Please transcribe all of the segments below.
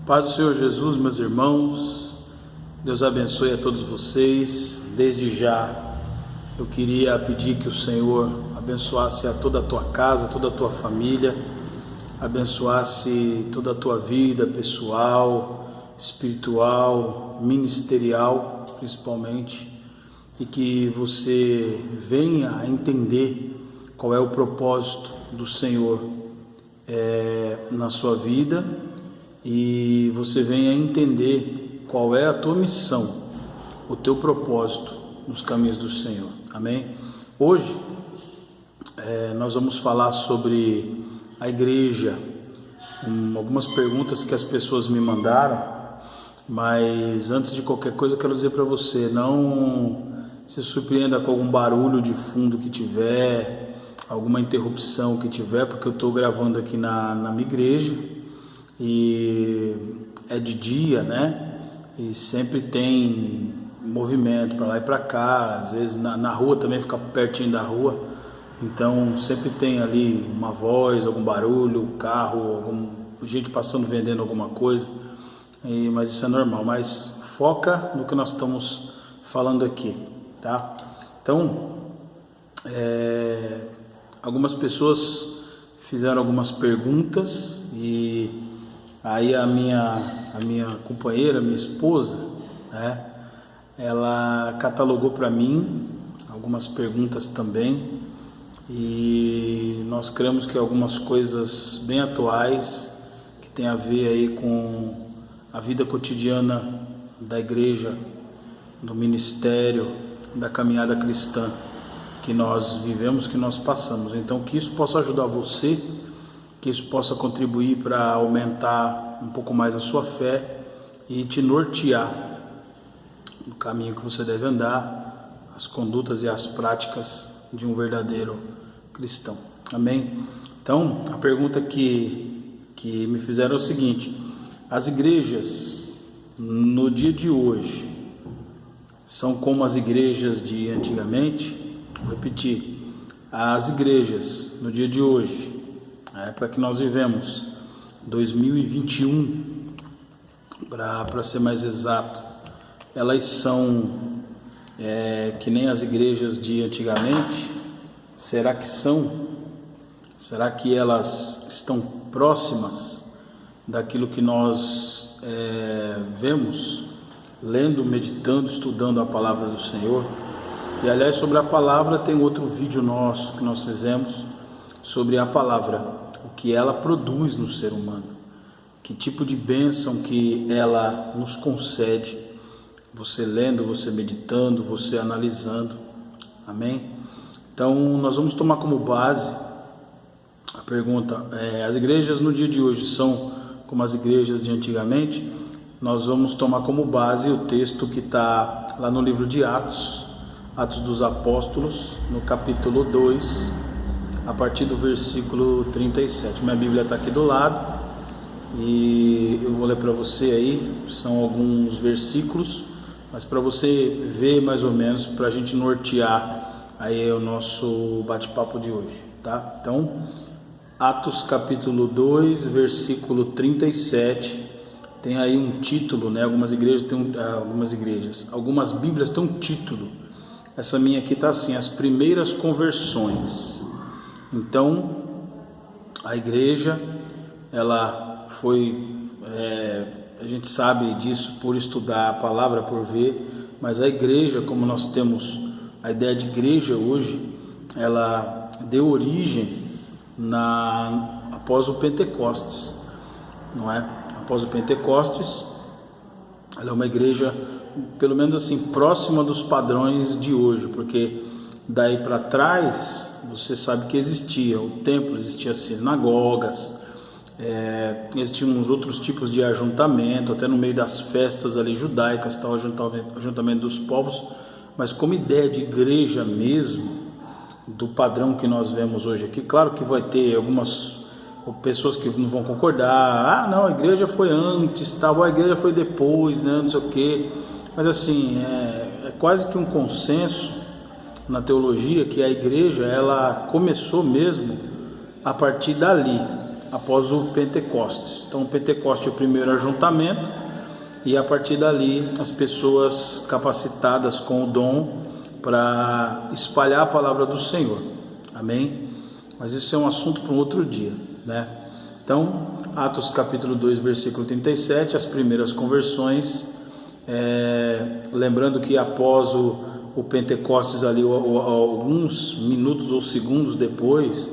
Paz do Senhor Jesus, meus irmãos, Deus abençoe a todos vocês. Desde já eu queria pedir que o Senhor abençoasse a toda a tua casa, toda a tua família, abençoasse toda a tua vida pessoal, espiritual, ministerial principalmente, e que você venha a entender qual é o propósito do Senhor na sua vida, e você venha a entender qual é a tua missão, o teu propósito nos caminhos do Senhor. Amém? Hoje nós vamos falar sobre a igreja, algumas perguntas que as pessoas me mandaram, mas antes de qualquer coisa eu quero dizer para você, não se surpreenda com algum barulho de fundo que tiver, alguma interrupção que tiver, porque eu estou gravando aqui na minha igreja e é de dia, né? E sempre tem movimento para lá e para cá, às vezes na rua também, fica pertinho da rua, então sempre tem ali uma voz, algum barulho, carro, gente passando vendendo alguma coisa, mas isso é normal. Mas foca no que nós estamos falando aqui, tá? Então, algumas pessoas fizeram algumas perguntas e aí a minha companheira, minha esposa, né, ela catalogou para mim algumas perguntas também, e nós cremos que algumas coisas bem atuais que tem a ver aí com a vida cotidiana da igreja, do ministério, da caminhada cristã que nós vivemos, que nós passamos. Então, que isso possa ajudar você, que isso possa contribuir para aumentar um pouco mais a sua fé e te nortear no caminho que você deve andar, as condutas e as práticas de um verdadeiro cristão. Amém? Então, a pergunta que me fizeram é o seguinte: as igrejas no dia de hoje são como as igrejas de antigamente? Vou repetir: as igrejas no dia de hoje, para que nós vivemos 2021, para ser mais exato, elas são que nem as igrejas de antigamente? Será que são? Será que elas estão próximas daquilo que nós vemos, lendo, meditando, estudando a palavra do Senhor? E aliás, sobre a palavra tem outro vídeo nosso que nós fizemos sobre a palavra, o que ela produz no ser humano, que tipo de bênção que ela nos concede, você lendo, você meditando, você analisando. Amém? Então nós vamos tomar como base a pergunta: as igrejas no dia de hoje são como as igrejas de antigamente? Nós vamos tomar como base o texto que está lá no livro de Atos dos Apóstolos, no capítulo 2, a partir do versículo 37. Minha Bíblia está aqui do lado e eu vou ler para você aí. São alguns versículos, mas para você ver mais ou menos, para a gente nortear aí o nosso bate-papo de hoje, tá? Então, Atos capítulo 2, versículo 37, tem aí um título, né? Algumas Bíblias têm um título. Essa minha aqui está assim: as primeiras conversões. Então, a igreja, ela foi, a gente sabe disso por estudar a palavra, por ver, mas a igreja, como nós temos a ideia de igreja hoje, ela deu origem após o Pentecostes, não é? Após o Pentecostes, ela é uma igreja, pelo menos assim, próxima dos padrões de hoje, porque daí para trás você sabe que existia o templo, existia sinagogas, existiam uns outros tipos de ajuntamento, até no meio das festas ali judaicas, tal, ajuntamento dos povos, mas como ideia de igreja mesmo, do padrão que nós vemos hoje aqui, claro que vai ter algumas pessoas que não vão concordar, não, a igreja foi antes, tal, a igreja foi depois, né, não sei o quê, mas assim, é quase que um consenso na teologia que a igreja, ela começou mesmo a partir dali, após o Pentecostes. Então o Pentecoste é o primeiro ajuntamento, e a partir dali as pessoas capacitadas com o dom para espalhar a palavra do Senhor. Amém? Mas isso é um assunto para um outro dia, né? Então, Atos capítulo 2, versículo 37, as primeiras conversões, lembrando que após o Pentecostes ali, alguns minutos ou segundos depois,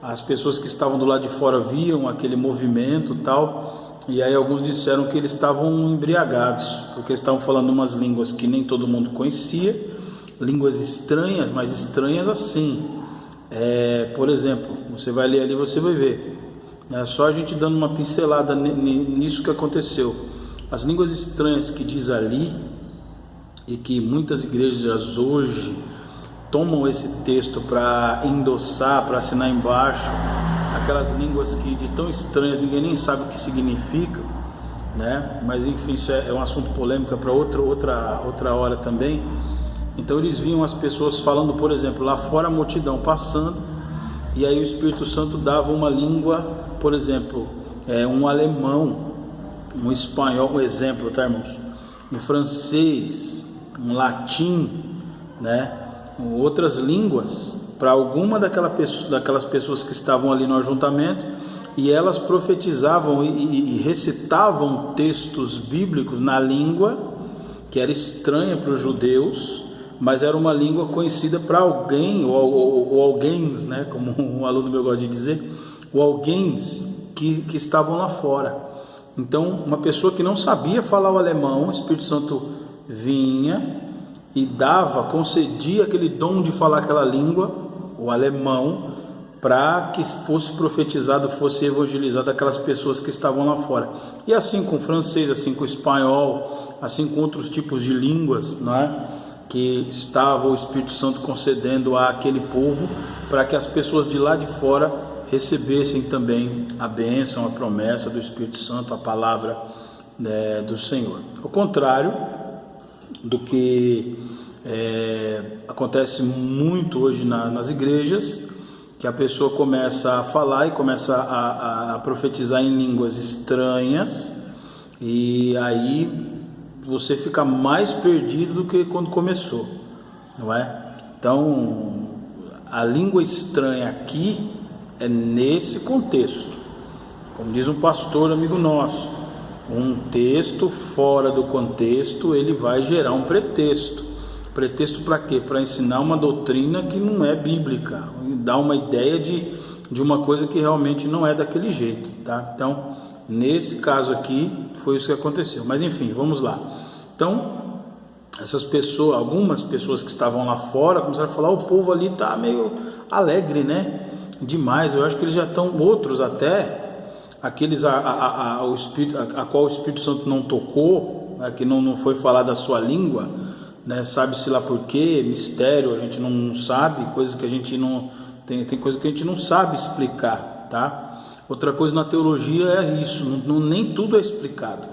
as pessoas que estavam do lado de fora viam aquele movimento tal, e aí alguns disseram que eles estavam embriagados, porque eles estavam falando umas línguas que nem todo mundo conhecia, línguas estranhas, mas estranhas assim. Por exemplo, você vai ler ali, você vai ver, só a gente dando uma pincelada nisso que aconteceu. As línguas estranhas que diz ali, e que muitas igrejas hoje tomam esse texto para endossar, para assinar embaixo, aquelas línguas que de tão estranhas ninguém nem sabe o que significam, né? Mas enfim, isso é um assunto polêmico para outra hora também. Então eles viam as pessoas falando, por exemplo, lá fora a multidão passando, e aí o Espírito Santo dava uma língua, por exemplo, um alemão, um espanhol, um exemplo, tá, irmãos? Um francês, um latim, né? Outras línguas para alguma daquelas pessoas que estavam ali no ajuntamento, e elas profetizavam e recitavam textos bíblicos na língua que era estranha para os judeus, mas era uma língua conhecida para alguém, ou alguéms, né? Como um aluno meu gosta de dizer, ou alguéms que estavam lá fora. Então, uma pessoa que não sabia falar o alemão, o Espírito Santo vinha e concedia aquele dom de falar aquela língua, o alemão, para que fosse profetizado, fosse evangelizado aquelas pessoas que estavam lá fora. E assim com o francês, assim com o espanhol, assim com outros tipos de línguas, não é? Que estava o Espírito Santo concedendo àquele povo, para que as pessoas de lá de fora recebessem também a bênção, a promessa do Espírito Santo, a palavra do Senhor. Ao contrário do que acontece muito hoje nas igrejas, que a pessoa começa a falar e começa a profetizar em línguas estranhas, e aí você fica mais perdido do que quando começou, não é? Então, a língua estranha aqui é nesse contexto. Como diz um pastor amigo nosso, um texto fora do contexto, ele vai gerar um pretexto. Pretexto para quê? Para ensinar uma doutrina que não é bíblica, dar uma ideia de uma coisa que realmente não é daquele jeito, tá? Então, nesse caso aqui, foi isso que aconteceu. Mas enfim, vamos lá. Então, essas pessoas, algumas pessoas que estavam lá fora, começaram a falar: o povo ali está meio alegre, né? Demais. Eu acho que eles já estão, outros até, aqueles a qual o Espírito Santo não tocou, que não foi falar da sua língua, né? Sabe-se lá por quê, mistério, a gente não sabe, coisas que a gente não tem coisas que a gente não sabe explicar, tá? Outra coisa na teologia é isso, nem tudo é explicado,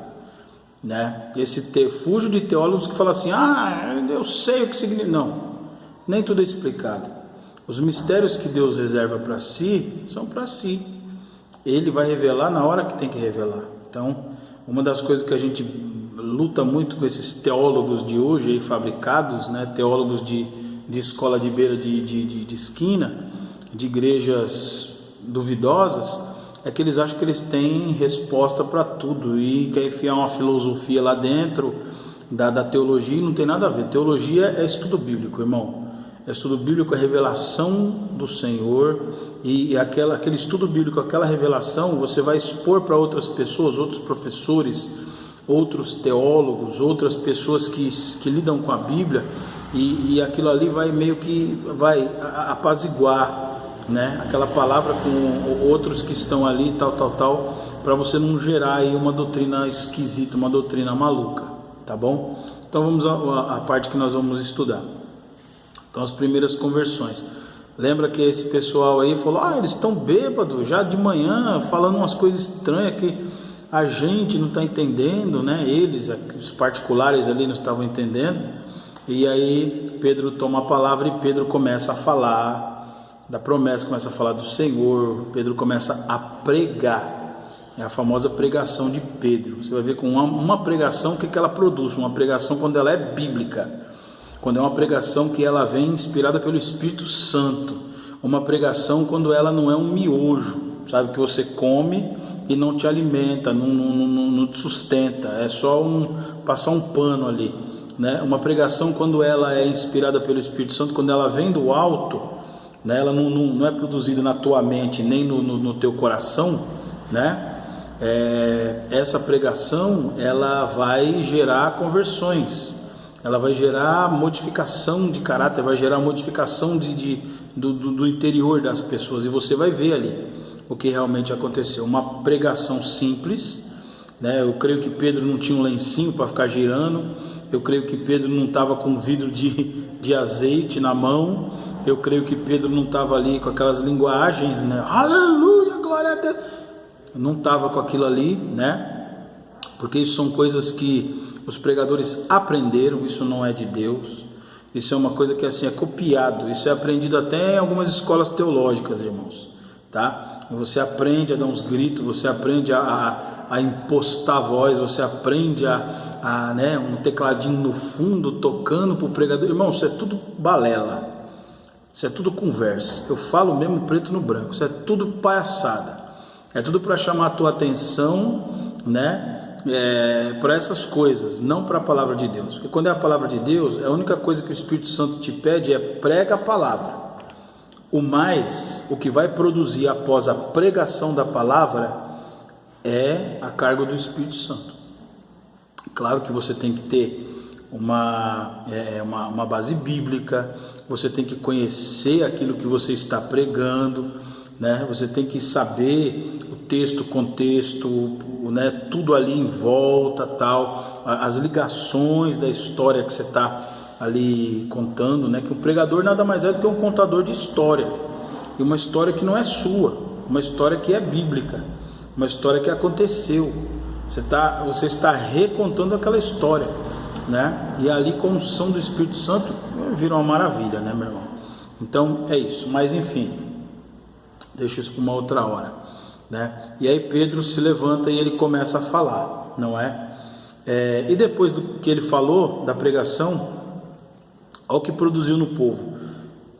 né? Esse refúgio de teólogos que falam assim: eu sei o que significa. Não, nem tudo é explicado. Os mistérios que Deus reserva para si são para si. Ele vai revelar na hora que tem que revelar. Então, uma das coisas que a gente luta muito com esses teólogos de hoje aí, fabricados, né? Teólogos de escola de beira de esquina, de igrejas duvidosas, é que eles acham que eles têm resposta para tudo e quer enfiar uma filosofia lá dentro da teologia, e não tem nada a ver. Teologia é estudo bíblico, irmão. É estudo bíblico, é revelação do Senhor, e aquele estudo bíblico, aquela revelação, você vai expor para outras pessoas, outros professores, outros teólogos, outras pessoas que lidam com a Bíblia, e aquilo ali vai meio que vai apaziguar, né, aquela palavra com outros que estão ali, tal, para você não gerar aí uma doutrina esquisita, uma doutrina maluca, tá bom? Então vamos à parte que nós vamos estudar. Então, as primeiras conversões. Lembra que esse pessoal aí falou: eles estão bêbados já de manhã, falando umas coisas estranhas que a gente não está entendendo, né? Eles, os particulares ali, não estavam entendendo. E aí Pedro toma a palavra e Pedro começa a falar da promessa, começa a falar do Senhor. Pedro começa a pregar. É a famosa pregação de Pedro. Você vai ver com uma pregação, o que ela produz? Uma pregação quando ela é bíblica, quando é uma pregação que ela vem inspirada pelo Espírito Santo, uma pregação quando ela não é um miojo, sabe, que você come e não te alimenta, não te sustenta, é só passar um pano ali, né? Uma pregação quando ela é inspirada pelo Espírito Santo, quando ela vem do alto, né? Ela não é produzida na tua mente nem no teu coração, né? Essa pregação ela vai gerar conversões, ela vai gerar modificação de caráter, vai gerar modificação do interior das pessoas, e você vai ver ali o que realmente aconteceu. Uma pregação simples, né? Eu creio que Pedro não tinha um lencinho para ficar girando, eu creio que Pedro não estava com vidro de azeite na mão, eu creio que Pedro não estava ali com aquelas linguagens, né? Aleluia, glória a Deus. Não estava com aquilo ali, né? Porque isso são coisas que os pregadores aprenderam, isso não é de Deus. Isso é uma coisa que assim é copiado, isso é aprendido até em algumas escolas teológicas, irmãos, tá? Você aprende a dar uns gritos, você aprende a impostar a voz, você aprende né, um tecladinho no fundo tocando para o pregador. Irmão, isso é tudo balela, isso é tudo conversa. Eu falo mesmo preto no branco, isso é tudo palhaçada. É tudo para chamar a tua atenção, né? Para essas coisas, não para a palavra de Deus. Porque quando é a palavra de Deus, a única coisa que o Espírito Santo te pede é prega a palavra. O que vai produzir após a pregação da palavra é a cargo do Espírito Santo. Claro que você tem que ter uma base bíblica, você tem que conhecer aquilo que você está pregando, né? Você tem que saber o texto, o contexto, né? Tudo ali em volta, tal, as ligações da história que você está ali contando, né? Que o pregador nada mais é do que um contador de história, e uma história que não é sua, uma história que é bíblica, uma história que aconteceu. Você está recontando aquela história, né? E ali com a unção do Espírito Santo vira uma maravilha, né, meu irmão? Então é isso, mas enfim, deixa isso para uma outra hora, né? E aí Pedro se levanta e ele começa a falar, não é? E depois do que ele falou, da pregação, olha o que produziu no povo.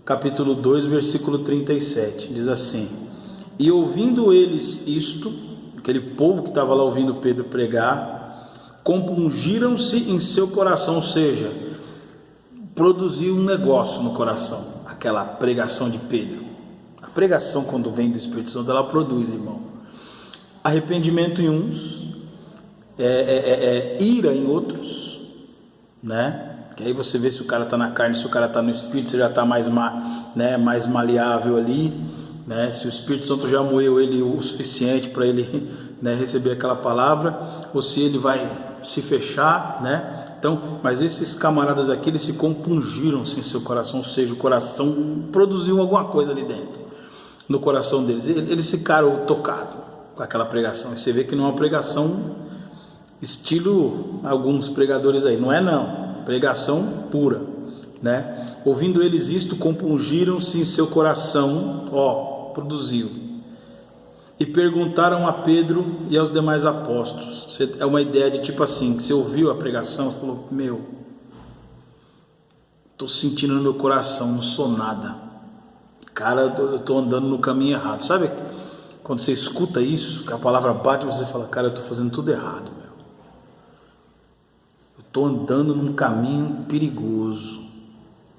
Capítulo 2, versículo 37, diz assim: e ouvindo eles isto, aquele povo que estava lá ouvindo Pedro pregar, compungiram-se em seu coração, ou seja, produziu um negócio no coração, aquela pregação de Pedro. A pregação, quando vem do Espírito Santo, ela produz, irmão, arrependimento em uns, ira em outros, né? Que aí você vê se o cara está na carne, se o cara está no Espírito, se já está mais maleável ali, né? Se o Espírito Santo já moeu ele o suficiente para ele, né, receber aquela palavra, ou se ele vai se fechar, né? Então, mas esses camaradas aqui, eles se compungiram-se em seu coração, ou seja, o coração produziu alguma coisa ali dentro, no coração deles. Eles ficaram tocados com aquela pregação. E você vê que não é uma pregação estilo alguns pregadores aí, não é não, pregação pura, né? Ouvindo eles isto, compungiram-se em seu coração, produziu, e perguntaram a Pedro e aos demais apóstolos. É uma ideia de tipo assim, que você ouviu a pregação e falou: meu, estou sentindo no meu coração, não sou nada, cara, eu estou andando no caminho errado. Sabe quando você escuta isso, que a palavra bate e você fala: cara, eu estou fazendo tudo errado, meu, eu estou andando num caminho perigoso,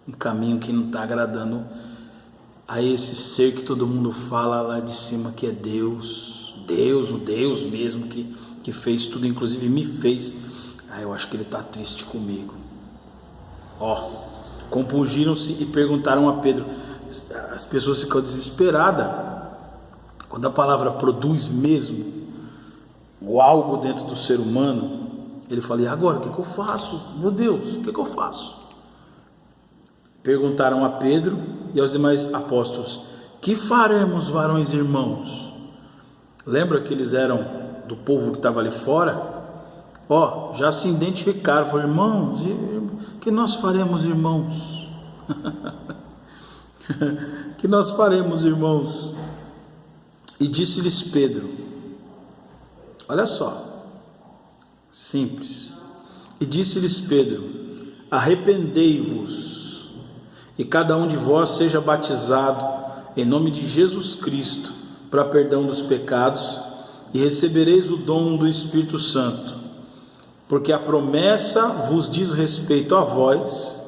um caminho que não está agradando a esse ser que todo mundo fala lá de cima que é Deus, o Deus mesmo que fez tudo, inclusive me fez. Eu acho que ele está triste comigo. Compungiram-se e perguntaram a Pedro. As pessoas ficam desesperadas quando a palavra produz mesmo algo dentro do ser humano. Ele fala: e agora, o que eu faço? Meu Deus, o que eu faço? Perguntaram a Pedro e aos demais apóstolos: que faremos, varões e irmãos? Lembra que eles eram do povo que estava ali fora? Já se identificaram, falaram: irmãos, que nós faremos, irmãos? Que nós faremos, irmãos? E disse-lhes Pedro, olha só, simples. E disse-lhes Pedro, arrependei-vos, e cada um de vós seja batizado em nome de Jesus Cristo, para perdão dos pecados, e recebereis o dom do Espírito Santo, porque a promessa vos diz respeito a vós,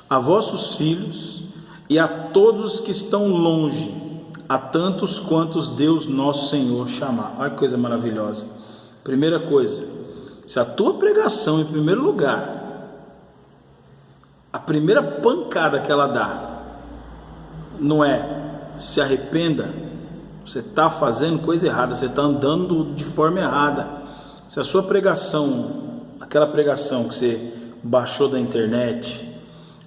a vossos filhos e a todos os que estão longe, a tantos quantos Deus nosso Senhor chamar. Olha que coisa maravilhosa. Primeira coisa, se a tua pregação, em primeiro lugar, a primeira pancada que ela dá não é se arrependa, você está fazendo coisa errada, você está andando de forma errada. Se a sua pregação, aquela pregação que você baixou da internet,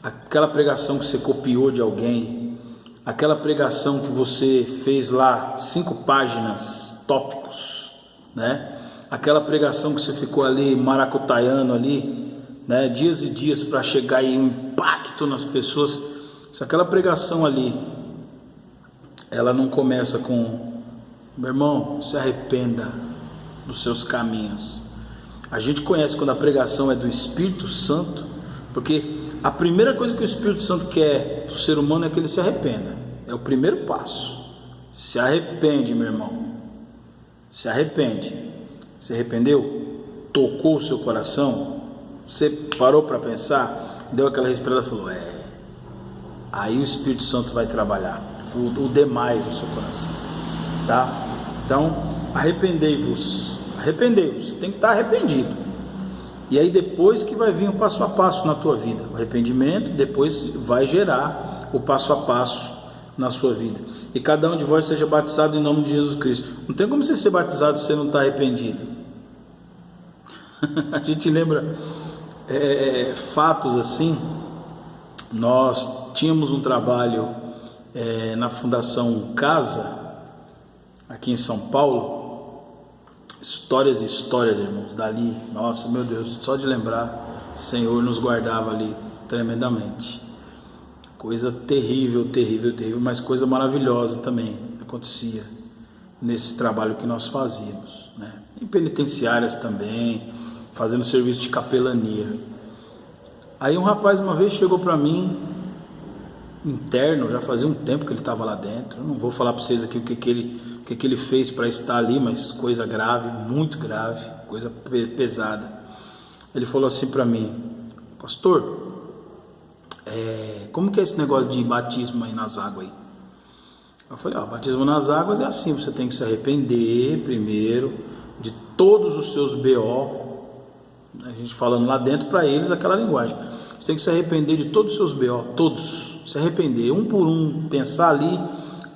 aquela pregação que você copiou de alguém, aquela pregação que você fez lá 5 páginas, tópicos, né? Aquela pregação que você ficou ali maracutaiando ali, né? Dias e dias para chegar em impacto nas pessoas. Se aquela pregação ali, ela não começa com, meu irmão, se arrependa dos seus caminhos. A gente conhece quando a pregação é do Espírito Santo, porque a primeira coisa que o Espírito Santo quer do ser humano é que ele se arrependa. É o primeiro passo. Se arrepende, meu irmão. Se arrepende. Se arrependeu? Tocou o seu coração? Você parou para pensar? Deu aquela respirada e falou, aí o Espírito Santo vai trabalhar o demais do seu coração, tá? Então, arrependei-vos, você tem que estar arrependido, e aí depois que vai vir o passo a passo na tua vida, o arrependimento depois vai gerar o passo a passo na sua vida, e cada um de vós seja batizado em nome de Jesus Cristo. Não tem como você ser batizado se você não está arrependido. A gente lembra fatos assim. Nós tínhamos um trabalho na Fundação Casa, aqui em São Paulo, histórias e histórias, irmãos, dali, nossa, meu Deus, só de lembrar, o Senhor nos guardava ali tremendamente, coisa terrível, mas coisa maravilhosa também acontecia nesse trabalho que nós fazíamos, né? Em penitenciárias também, fazendo serviço de capelania. Aí um rapaz uma vez chegou para mim, interno, já fazia um tempo que ele estava lá dentro. Eu não vou falar para vocês aqui o que ele fez para estar ali, mas coisa grave, muito grave, coisa pesada. Ele falou assim para mim, pastor, como que é esse negócio de batismo aí nas águas aí? Eu falei, batismo nas águas é assim, você tem que se arrepender primeiro de todos os seus BO, a gente falando lá dentro para eles aquela linguagem, você tem que se arrepender de todos os seus BO, todos, se arrepender, um por um, pensar ali,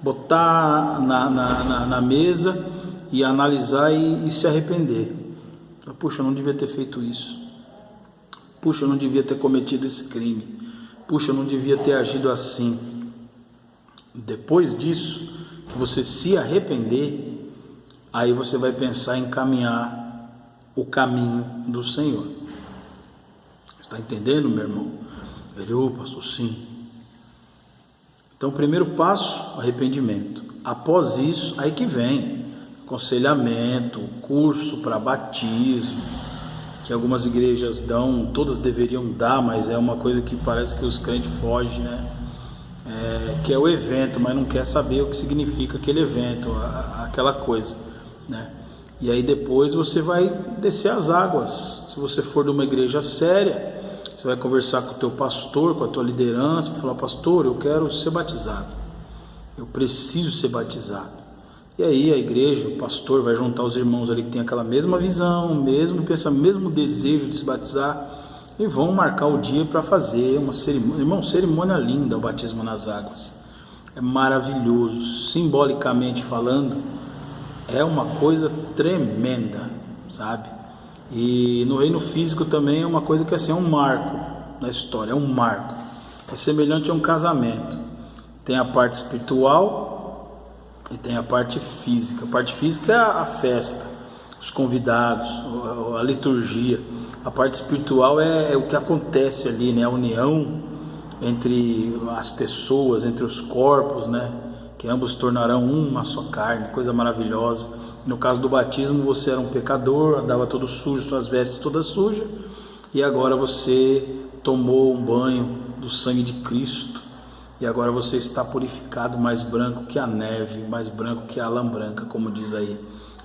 botar na mesa e analisar e se arrepender. Puxa, eu não devia ter feito isso, puxa, eu não devia ter cometido esse crime, puxa, eu não devia ter agido assim. Depois disso, que você se arrepender, aí você vai pensar em caminhar o caminho do Senhor. Está entendendo, meu irmão? Ele, pastor, sim. Então, o primeiro passo, arrependimento. Após isso, aí que vem aconselhamento, curso para batismo, que algumas igrejas dão, todas deveriam dar, mas é uma coisa que parece que os crentes fogem, né? Que é o evento, mas não quer saber o que significa aquele evento, aquela coisa, né? E aí depois você vai descer as águas. Se você for de uma igreja séria, você vai conversar com o teu pastor, com a tua liderança, para falar, pastor, eu quero ser batizado, eu preciso ser batizado. E aí a igreja, o pastor vai juntar os irmãos ali que tem aquela mesma visão, mesmo pensamento, mesmo desejo de se batizar, e vão marcar o dia para fazer uma cerimônia. Irmão, cerimônia linda, o batismo nas águas, é maravilhoso, simbolicamente falando, é uma coisa tremenda, sabe? E no reino físico também é uma coisa que assim, é um marco na história, é um marco, é semelhante a um casamento. Tem a parte espiritual e tem a parte física. A parte física é a festa, os convidados, a liturgia. A parte espiritual é o que acontece ali, né? A união entre as pessoas, entre os corpos, né? Que ambos tornarão uma só carne, coisa maravilhosa. No caso do batismo, você era um pecador, andava todo sujo, suas vestes todas sujas, e agora você tomou um banho do sangue de Cristo, e agora você está purificado, mais branco que a neve, mais branco que a lã branca, como diz aí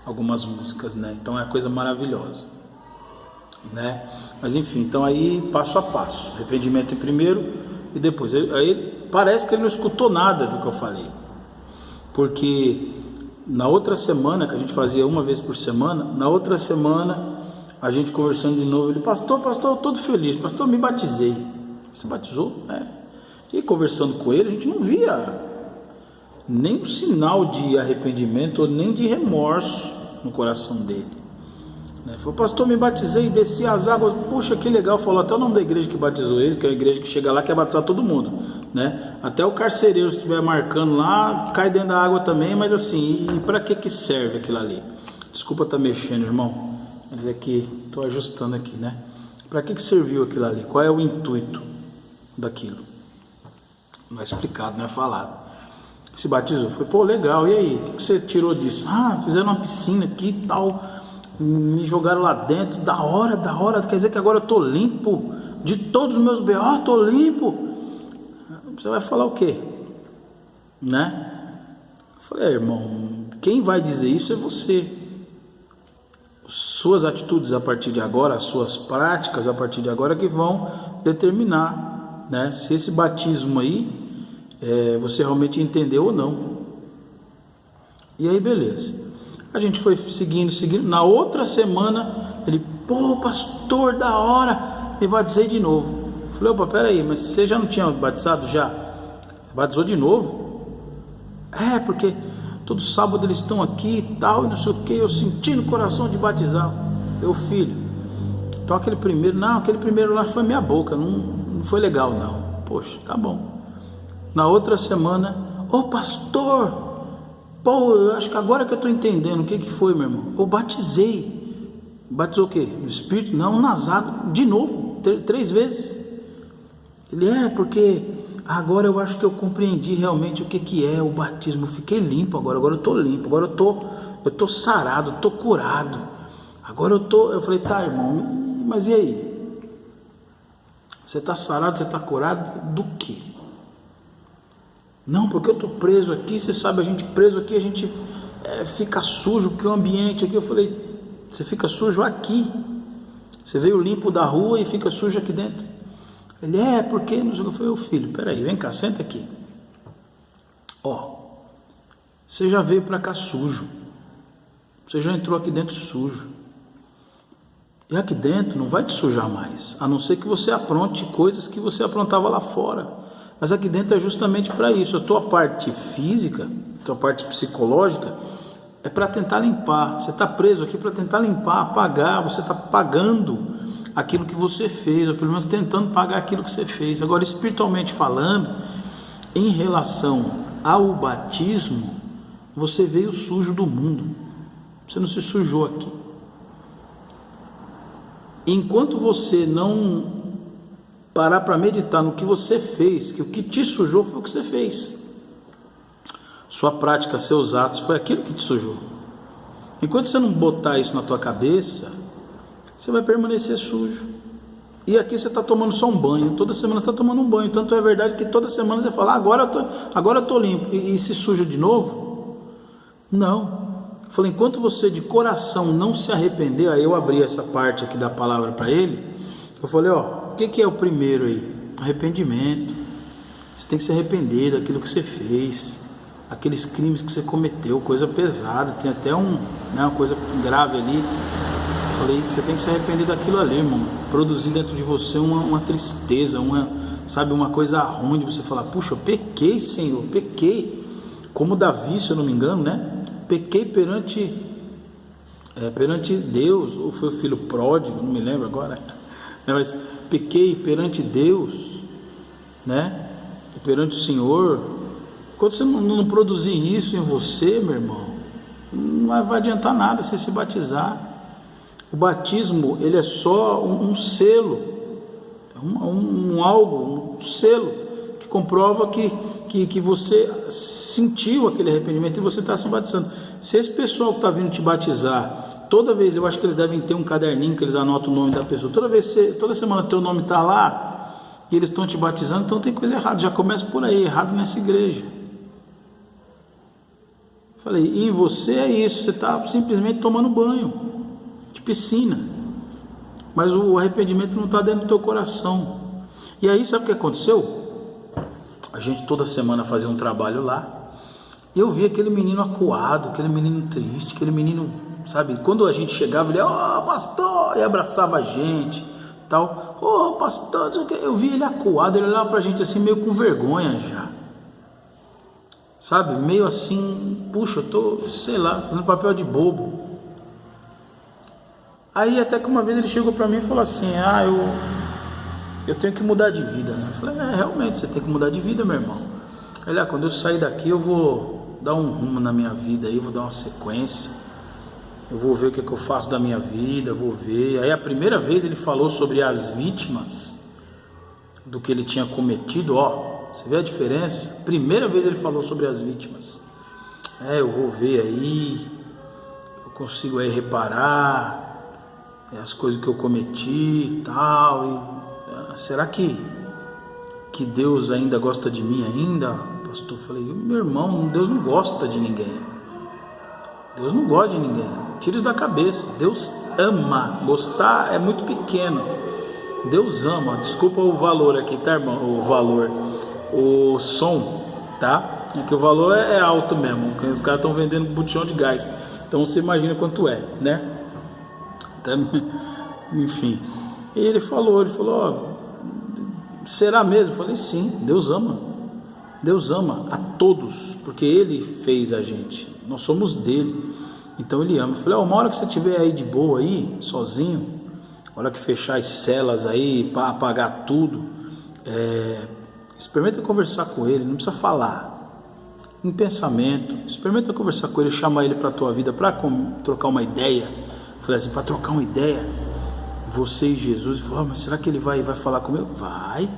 algumas músicas, né? Então é uma coisa maravilhosa, né? Mas enfim, então aí passo a passo, arrependimento em primeiro e depois. Aí parece que ele não escutou nada do que eu falei, porque na outra semana, que a gente fazia uma vez por semana, na outra semana a gente conversando de novo, ele: pastor, todo feliz, pastor, me batizei. Você batizou? E conversando com ele, a gente não via nem um sinal de arrependimento ou nem de remorso no coração dele. Falou: pastor, me batizei, desci as águas. Puxa, que legal. Falou até o nome da igreja que batizou ele, que é a igreja que chega lá quer batizar todo mundo, né? Até o carcereiro, se estiver marcando lá, cai dentro da água também. Mas assim, e para que serve aquilo ali? Desculpa estar mexendo, irmão, mas é que estou ajustando aqui, né? Para que serviu aquilo ali? Qual é o intuito daquilo? Não é explicado, não é falado. Se batizou, foi: pô, legal, e aí? O que você tirou disso? Fizeram uma piscina aqui e tal, me jogaram lá dentro, da hora, quer dizer que agora eu tô limpo de todos os meus B.O., tô limpo. Você vai falar o quê? Né? Eu falei: irmão, quem vai dizer isso é você. Suas atitudes a partir de agora, as suas práticas a partir de agora que vão determinar, né, se esse batismo aí você realmente entendeu ou não. E aí beleza, a gente foi seguindo. Na outra semana ele: pô, pastor, da hora, me batizei de novo. Falei: opa, peraí, mas você já não tinha batizado? Já? Batizou de novo? Porque todo sábado eles estão aqui e tal, e não sei o que, eu senti no coração de batizar. Meu filho, então aquele primeiro lá foi minha boca, não foi legal não. Poxa, tá bom. Na outra semana: ô pastor, pô, eu acho que agora que eu estou entendendo o que foi, meu irmão. Eu batizei. Batizou o quê? No Espírito? Não, nas águas. De novo, 3 vezes. Ele: porque agora eu acho que eu compreendi realmente o que é o batismo. Eu fiquei limpo agora eu estou limpo, agora eu tô sarado, estou curado. Agora eu falei: tá, irmão, mas e aí? Você está sarado, você está curado do quê? Não, porque eu estou preso aqui, você sabe, a gente preso aqui, a gente fica sujo, porque o ambiente aqui. Eu falei: você fica sujo aqui? Você veio limpo da rua e fica sujo aqui dentro? Ele: porque não sei o que. Eu falei: ô filho, peraí, vem cá, senta aqui. Você já veio para cá sujo, você já entrou aqui dentro sujo, e aqui dentro não vai te sujar mais, a não ser que você apronte coisas que você aprontava lá fora. Mas aqui dentro é justamente para isso. A tua parte física, a tua parte psicológica é para tentar limpar. Você está preso aqui para tentar limpar, apagar. Você está pagando aquilo que você fez, ou pelo menos tentando pagar aquilo que você fez. Agora, espiritualmente falando, em relação ao batismo, você veio sujo do mundo. Você não se sujou aqui. Enquanto você não parar para meditar no que você fez, que o que te sujou foi o que você fez. Sua prática, seus atos, foi aquilo que te sujou. Enquanto você não botar isso na tua cabeça, você vai permanecer sujo. E aqui você está tomando só um banho, toda semana você está tomando um banho. Tanto é verdade que toda semana você fala: agora eu tô limpo, e se suja de novo? Não. Eu falei: enquanto você de coração não se arrepender. Aí eu abri essa parte aqui da palavra para ele. Eu falei: o que é o primeiro aí? Arrependimento. Você tem que se arrepender daquilo que você fez, aqueles crimes que você cometeu, coisa pesada, tem até uma coisa grave ali. Eu falei: você tem que se arrepender daquilo ali, irmão. Produzir dentro de você uma tristeza, uma coisa ruim, de você falar: puxa, eu pequei, Senhor, pequei. Como Davi, se eu não me engano, né? Pequei perante Deus, ou foi o filho pródigo, não me lembro agora, mas pequei perante Deus, né? E perante o Senhor. Quando você não produzir isso em você, meu irmão, não vai adiantar nada você se batizar. O batismo, ele é só um selo, um selo comprova que você sentiu aquele arrependimento e você está se batizando. Se esse pessoal que está vindo te batizar, toda vez, eu acho que eles devem ter um caderninho que eles anotam o nome da pessoa, toda semana teu nome está lá e eles estão te batizando, então tem coisa errada, já começa por aí, errado nessa igreja. Falei, e em você é isso, você está simplesmente tomando banho de piscina, mas o arrependimento não está dentro do teu coração. E aí sabe o que aconteceu? A gente toda semana fazia um trabalho lá, e eu vi aquele menino acuado, aquele menino triste, aquele menino, sabe, quando a gente chegava, ele, pastor, e abraçava a gente, tal, pastor, eu vi ele acuado, ele olhava pra gente assim, meio com vergonha já, sabe, meio assim, puxa, eu tô, sei lá, fazendo papel de bobo. Aí até que uma vez ele chegou pra mim e falou assim, eu tenho que mudar de vida, né? Eu falei, realmente, você tem que mudar de vida, meu irmão. Ele, quando eu sair daqui, eu vou dar um rumo na minha vida aí, vou dar uma sequência, eu vou ver o que eu faço da minha vida, eu vou ver. Aí a primeira vez ele falou sobre as vítimas do que ele tinha cometido, você vê a diferença? Primeira vez ele falou sobre as vítimas. Eu vou ver aí, eu consigo aí reparar as coisas que eu cometi e tal, será que Deus ainda gosta de mim ainda, pastor? Eu falei, meu irmão, Deus não gosta de ninguém. Deus não gosta de ninguém. Tira isso da cabeça. Deus ama. Gostar é muito pequeno. Deus ama. Desculpa o valor aqui, tá, irmão? O som, tá? É que o valor é alto mesmo. Os caras estão vendendo botijão de gás. Então você imagina quanto é, né? Então, enfim. E ele falou, será mesmo? Eu falei, sim, Deus ama. Deus ama a todos, porque Ele fez a gente, nós somos dele, então Ele ama. Eu falei, uma hora que você estiver aí de boa aí, sozinho, a hora que fechar as celas aí, para apagar tudo, experimenta conversar com Ele, não precisa falar, em pensamento, experimenta conversar com Ele, chama Ele para a tua vida, para trocar uma ideia. Eu falei assim, para trocar uma ideia, você e Jesus. Ele falou, mas será que Ele vai falar comigo? Vai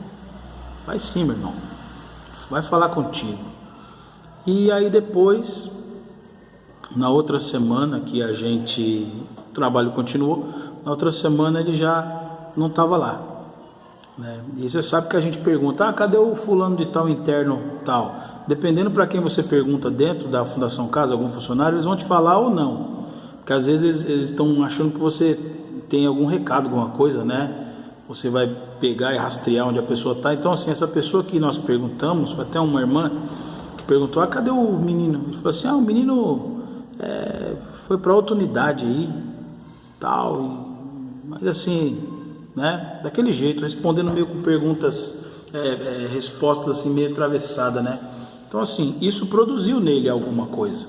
sim, meu irmão, vai falar contigo. E aí depois, na outra semana que o trabalho continuou, na outra semana ele já não estava lá, né? E você sabe que a gente pergunta, cadê o fulano de tal interno tal? Dependendo para quem você pergunta dentro da Fundação Casa, algum funcionário, eles vão te falar ou não, porque às vezes eles estão achando que você tem algum recado, alguma coisa, né? Você vai pegar e rastrear onde a pessoa está. Então assim, essa pessoa que nós perguntamos, foi até uma irmã que perguntou, cadê o menino? Ele falou assim, o menino foi para outra unidade aí, tal, mas assim, né, daquele jeito, respondendo meio com perguntas, respostas assim meio atravessada, né? Então assim, isso produziu nele alguma coisa,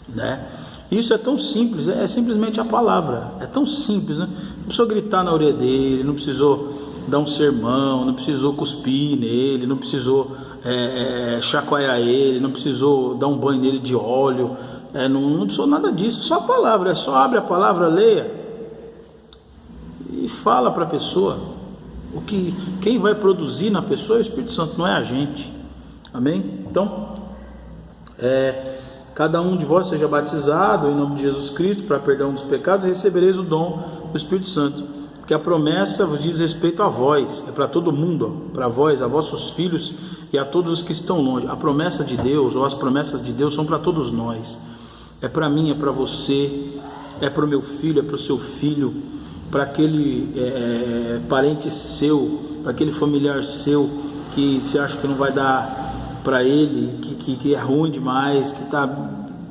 né? Isso é tão simples, é simplesmente a palavra, é tão simples, né? Não precisou gritar na orelha dele, não precisou dar um sermão, não precisou cuspir nele, não precisou chacoalhar ele, não precisou dar um banho nele de óleo, não precisou nada disso, só a palavra, só abre a palavra, leia e fala para a pessoa. Quem vai produzir na pessoa é o Espírito Santo, não é a gente, amém? Então, cada um de vós seja batizado em nome de Jesus Cristo para perdão dos pecados e recebereis o dom do Espírito Santo, porque a promessa vos diz respeito a vós, é para todo mundo, para vós, a vossos filhos e a todos os que estão longe. A promessa de Deus, ou as promessas de Deus, são para todos nós, é para mim, é para você, é para o meu filho, é para o seu filho, para aquele parente seu, para aquele familiar seu que você acha que não vai dar para ele, que é ruim demais, que está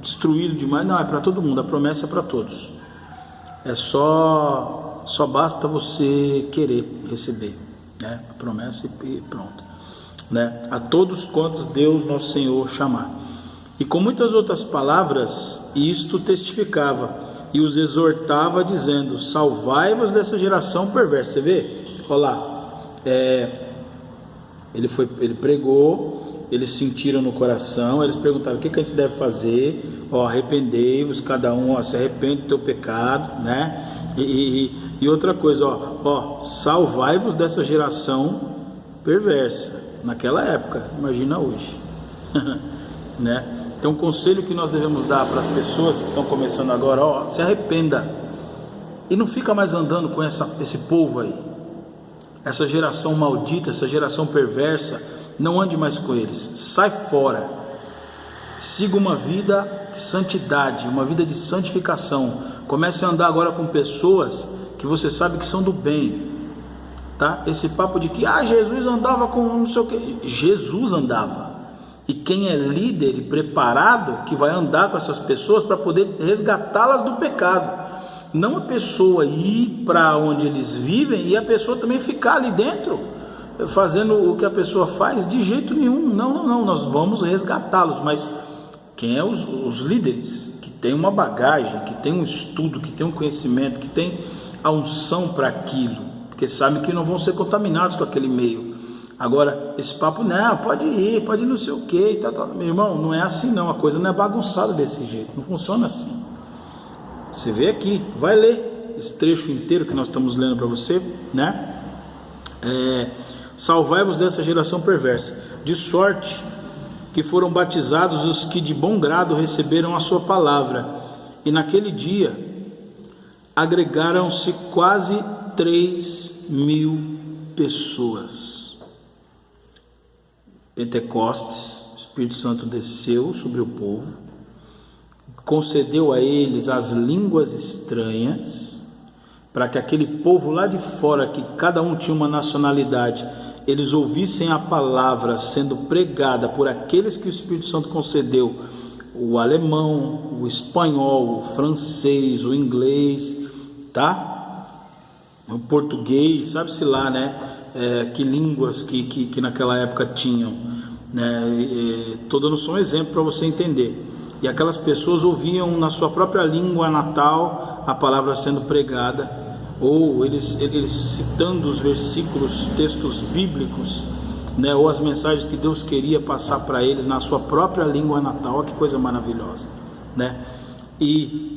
destruído demais. Não, é para todo mundo, a promessa é para todos, só basta você querer receber, né? A promessa e pronto, né? A todos quantos Deus nosso Senhor chamar. E com muitas outras palavras isto testificava e os exortava dizendo, salvai-vos dessa geração perversa. Você vê? Olha lá, ele pregou, eles sentiram no coração, eles perguntaram, o que a gente deve fazer? Arrependei-vos, cada um, se arrepende do teu pecado, né? E outra coisa, salvai-vos dessa geração perversa, naquela época, imagina hoje. Né? Então, o conselho que nós devemos dar para as pessoas que estão começando agora, ó, se arrependa e não fica mais andando com esse povo aí, essa geração maldita, essa geração perversa. Não ande mais com eles, sai fora, siga uma vida de santidade, uma vida de santificação. Comece a andar agora com pessoas que você sabe que são do bem, tá? Esse papo de que Jesus andava com não sei o que, Jesus andava. E quem é líder e preparado que vai andar com essas pessoas para poder resgatá-las do pecado. Não a pessoa ir para onde eles vivem e a pessoa também ficar ali dentro, fazendo o que a pessoa faz, de jeito nenhum. Não, nós vamos resgatá-los. Mas quem é os líderes que tem uma bagagem, que tem um estudo, que tem um conhecimento, que tem a unção para aquilo, porque sabem que não vão ser contaminados com aquele meio. Agora, esse papo, não, pode ir não sei o que e tal. Meu irmão, não é assim não, a coisa não é bagunçada desse jeito, não funciona assim. Você vê aqui, vai ler esse trecho inteiro que nós estamos lendo para você, né? Salvai-vos dessa geração perversa, de sorte que foram batizados os que de bom grado receberam a sua palavra, e naquele dia agregaram-se quase 3.000 pessoas. Pentecostes, o Espírito Santo desceu sobre o povo, concedeu a eles as línguas estranhas, para que aquele povo lá de fora, que cada um tinha uma nacionalidade, eles ouvissem a palavra sendo pregada por aqueles que o Espírito Santo concedeu, o alemão, o espanhol, o francês, o inglês, tá? O português, sabe-se lá, né? Que línguas que naquela época tinham, né? Estou dando só um exemplo para você entender. E aquelas pessoas ouviam na sua própria língua natal a palavra sendo pregada, ou eles citando os versículos, textos bíblicos, né? Ou as mensagens que Deus queria passar para eles na sua própria língua natal. Olha que coisa maravilhosa, né? E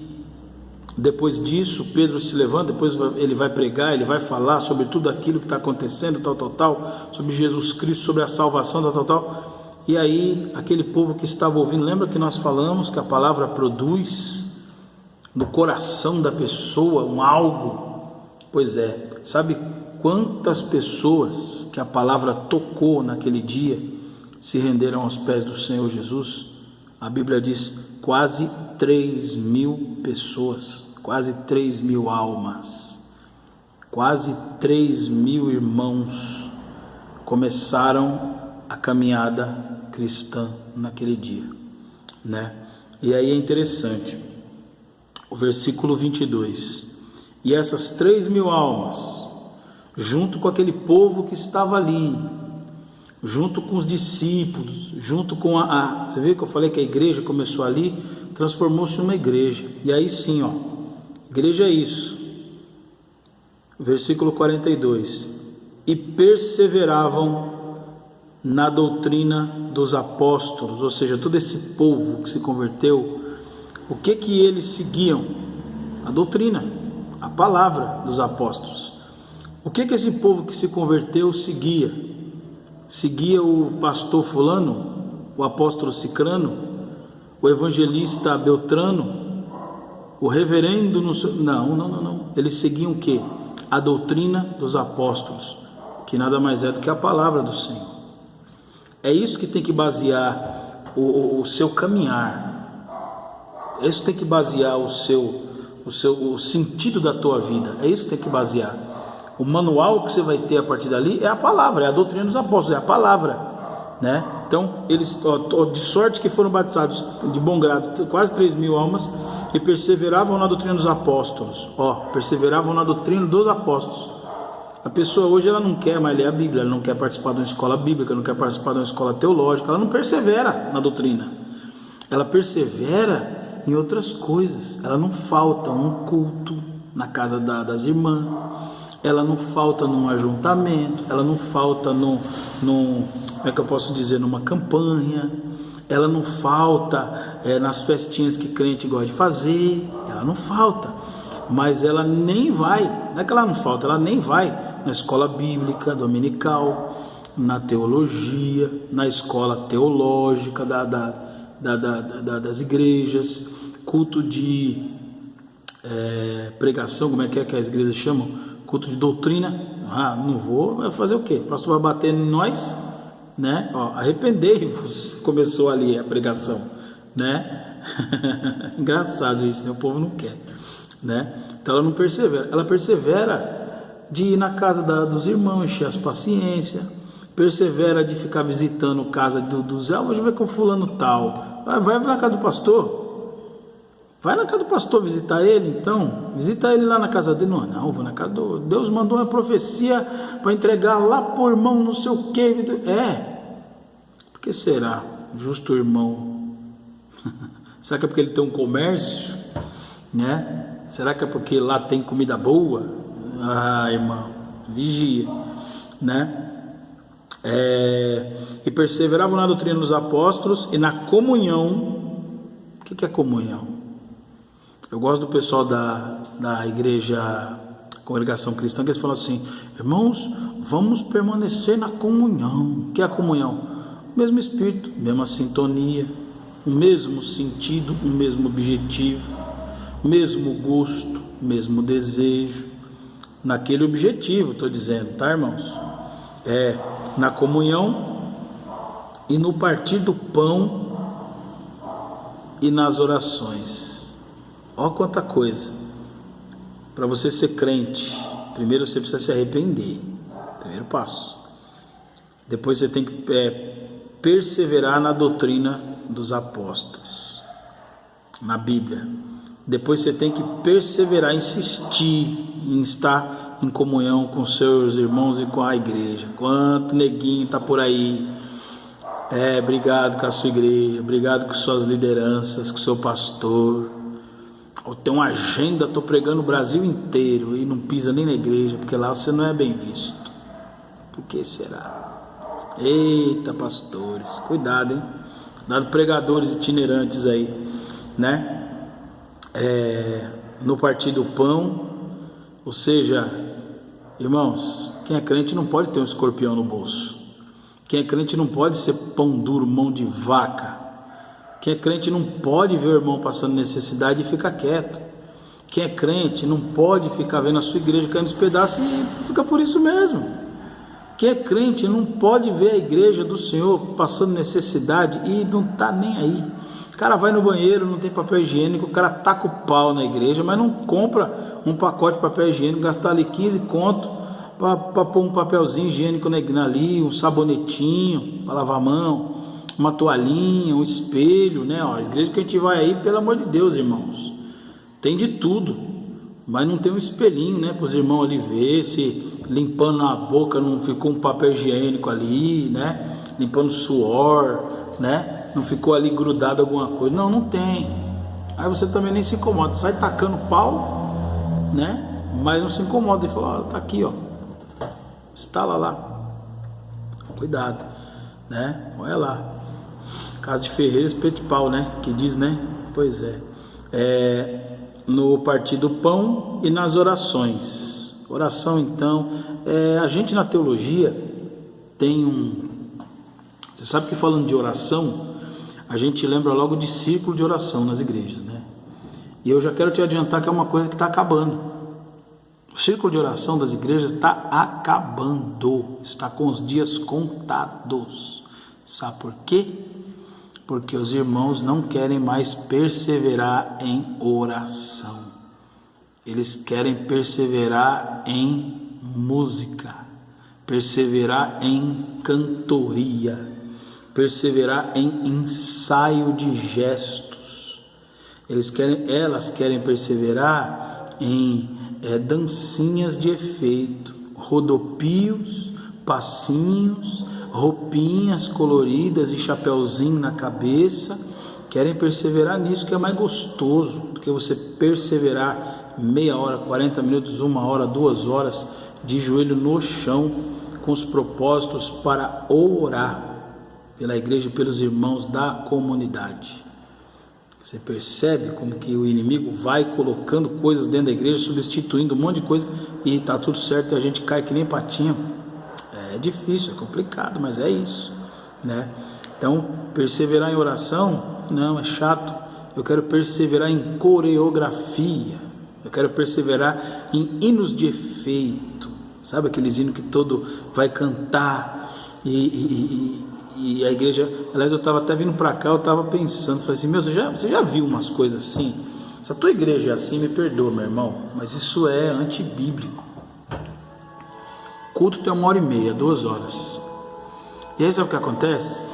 depois disso, Pedro se levanta, depois ele vai pregar, ele vai falar sobre tudo aquilo que está acontecendo, tal, sobre Jesus Cristo, sobre a salvação, tal. E aí, aquele povo que estava ouvindo, lembra que nós falamos que a palavra produz no coração da pessoa um algo? Pois é, sabe quantas pessoas que a palavra tocou naquele dia se renderam aos pés do Senhor Jesus? A Bíblia diz quase 3.000 pessoas. Quase 3.000 almas, quase 3.000 irmãos começaram a caminhada cristã naquele dia, né? E aí é interessante, o versículo 22, e essas 3.000 almas, junto com aquele povo que estava ali, junto com os discípulos, junto com você viu que eu falei que a igreja começou ali, transformou-se numa igreja, e aí sim, ó, igreja é isso, versículo 42, e perseveravam na doutrina dos apóstolos, ou seja, todo esse povo que se converteu, o que eles seguiam? A doutrina, a palavra dos apóstolos. O que esse povo que se converteu seguia? Seguia o pastor fulano, o apóstolo cicrano, o evangelista beltrano, o reverendo, não. Eles seguiam o quê? A doutrina dos apóstolos, que nada mais é do que a palavra do Senhor. É isso que tem que basear o seu caminhar. É isso que tem que basear o sentido da tua vida. É isso que tem que basear. O manual que você vai ter a partir dali é a palavra, é a doutrina dos apóstolos, é a palavra, né? Então, eles, de sorte que foram batizados de bom grado, quase 3.000 almas, e perseveravam na doutrina dos apóstolos. Perseveravam na doutrina dos apóstolos. A pessoa hoje ela não quer mais ler a Bíblia, ela não quer participar de uma escola bíblica, não quer participar de uma escola teológica, ela não persevera na doutrina. Ela persevera em outras coisas. Ela não falta um culto na casa das irmãs, ela não falta num ajuntamento, ela não falta como é que eu posso dizer, numa campanha, ela não falta nas festinhas que crente gosta de fazer, ela não falta, mas ela nem vai, não é que ela não falta, ela nem vai na escola bíblica dominical, na teologia, na escola teológica das igrejas, culto de pregação, como é que as igrejas chamam? Culto de doutrina. Não vou, vai fazer o quê? O pastor vai bater em nós, né? Arrependei-vos, começou ali a pregação, né? Engraçado isso, né? O povo não quer, né? Então ela não persevera, ela persevera de ir na casa dos irmãos, encher as paciências, persevera de ficar visitando casa dos hoje vai com fulano tal, vai na casa do pastor. Vai na casa do pastor visitar ele, então. Visita ele lá na casa dele. Não, vou na casa do... Deus mandou uma profecia para entregar lá por irmão, não sei o quê. Por que será? Justo irmão. Será que é porque ele tem um comércio? Né? Será que é porque lá tem comida boa? Irmão, vigia. Né? E perseveravam na doutrina dos apóstolos e na comunhão. O que é comunhão? Eu gosto do pessoal da igreja Congregação Cristã, que eles falam assim: irmãos, vamos permanecer na comunhão. O que é a comunhão? O mesmo espírito, mesma sintonia, o mesmo sentido, o mesmo objetivo, o mesmo gosto, o mesmo desejo, naquele objetivo, estou dizendo, tá, irmãos? Na comunhão e no partir do pão e nas orações. Olha quanta coisa. Para você ser crente, primeiro você precisa se arrepender. Primeiro passo. Depois você tem que perseverar na doutrina dos apóstolos, na Bíblia. Depois você tem que perseverar, insistir em estar em comunhão com seus irmãos e com a igreja. Quanto neguinho está por aí. Obrigado com a sua igreja, obrigado com suas lideranças, com o seu pastor. Eu tenho uma agenda, estou pregando o Brasil inteiro e não pisa nem na igreja, porque lá você não é bem visto. Por que será? Eita, pastores, cuidado, hein? Cuidado, pregadores itinerantes aí, né? No partir do pão, ou seja, irmãos, quem é crente não pode ter um escorpião no bolso. Quem é crente não pode ser pão duro, mão de vaca. Quem é crente não pode ver o irmão passando necessidade e ficar quieto. Quem é crente não pode ficar vendo a sua igreja caindo nos pedaços e fica por isso mesmo. Quem é crente não pode ver a igreja do Senhor passando necessidade e não está nem aí. O cara vai no banheiro, não tem papel higiênico, o cara taca o pau na igreja, mas não compra um pacote de papel higiênico, gastar ali 15 conto para pôr um papelzinho higiênico ali, um sabonetinho para lavar a mão, uma toalhinha, um espelho, né? A igreja que a gente vai aí, pelo amor de Deus, irmãos, tem de tudo, mas não tem um espelhinho, né? Para os irmãos ali ver se limpando a boca não ficou um papel higiênico ali, né? Limpando suor, né? Não ficou ali grudado alguma coisa. Não tem. Aí você também nem se incomoda, sai tacando pau, né? Mas não se incomoda e fala: tá aqui, ó, instala lá, cuidado, né? Olha lá. Casa de ferreiro, espeto de pau, né? Que diz, né? Pois no partir do pão e nas orações. Oração, então, a gente na teologia tem você sabe que falando de oração, a gente lembra logo de círculo de oração nas igrejas, né? E eu já quero te adiantar que é uma coisa que está acabando. O círculo de oração das igrejas está acabando, está com os dias contados. Sabe por quê? Porque os irmãos não querem mais perseverar em oração. Eles querem perseverar em música, perseverar em cantoria, perseverar em ensaio de gestos. Elas querem perseverar em dancinhas de efeito, rodopios, passinhos, roupinhas coloridas e chapeuzinho na cabeça. Querem perseverar nisso, que é mais gostoso do que você perseverar meia hora, 40 minutos, 1 hora, 2 horas de joelho no chão, com os propósitos para orar pela igreja e pelos irmãos da comunidade. Você percebe como que o inimigo vai colocando coisas dentro da igreja, substituindo um monte de coisa, e está tudo certo e a gente cai que nem patinha. É difícil, é complicado, mas é isso, né? Então, perseverar em oração, não, é chato. Eu quero perseverar em coreografia, eu quero perseverar em hinos de efeito, sabe aqueles hinos que todo vai cantar e a igreja, aliás, eu estava até vindo para cá, eu estava pensando, falei assim, meu, você já viu umas coisas assim? Se a tua igreja é assim, me perdoa, meu irmão, mas isso é antibíblico. Culto tem 1h30, 2 horas. E aí sabe o que acontece?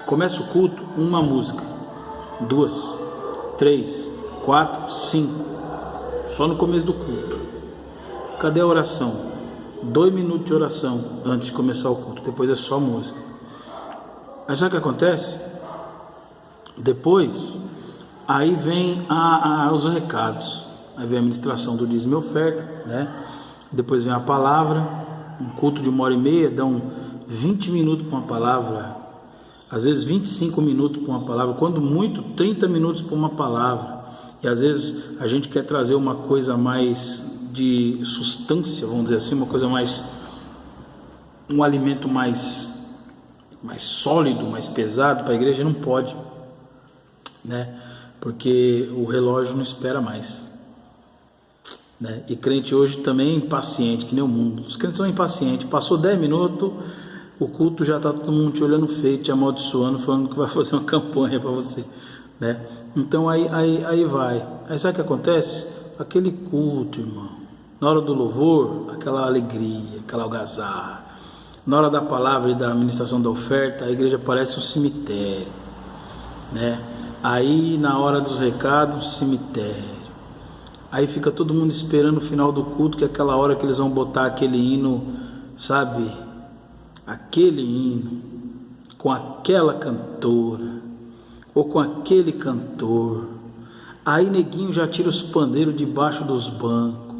Começa o culto, uma música, 2, 3, 4, 5, só no começo do culto. Cadê a oração? 2 minutos de oração antes de começar o culto, depois é só música. Aí sabe o que acontece? Depois, aí vem os recados, aí vem a ministração do dízimo e oferta, né? Depois vem a palavra, um culto de 1h30, dão 20 minutos para uma palavra, às vezes 25 minutos para uma palavra, quando muito 30 minutos para uma palavra, e às vezes a gente quer trazer uma coisa mais de substância, vamos dizer assim, uma coisa mais, um alimento mais sólido, mais pesado para a igreja, não pode, né? Porque o relógio não espera mais, né? E crente hoje também é impaciente, que nem o mundo. Os crentes são impacientes, passou 10 minutos, o culto já está todo mundo te olhando feio, te amaldiçoando, falando que vai fazer uma campanha para você, né? Então aí vai. Aí sabe o que acontece? Aquele culto, irmão, na hora do louvor, aquela alegria, aquela algazarra. Na hora da palavra e da administração da oferta, a igreja parece um cemitério, né? Aí na hora dos recados, cemitério. Aí fica todo mundo esperando o final do culto, que é aquela hora que eles vão botar aquele hino, sabe? Aquele hino, com aquela cantora, ou com aquele cantor. Aí neguinho já tira os pandeiros debaixo dos bancos.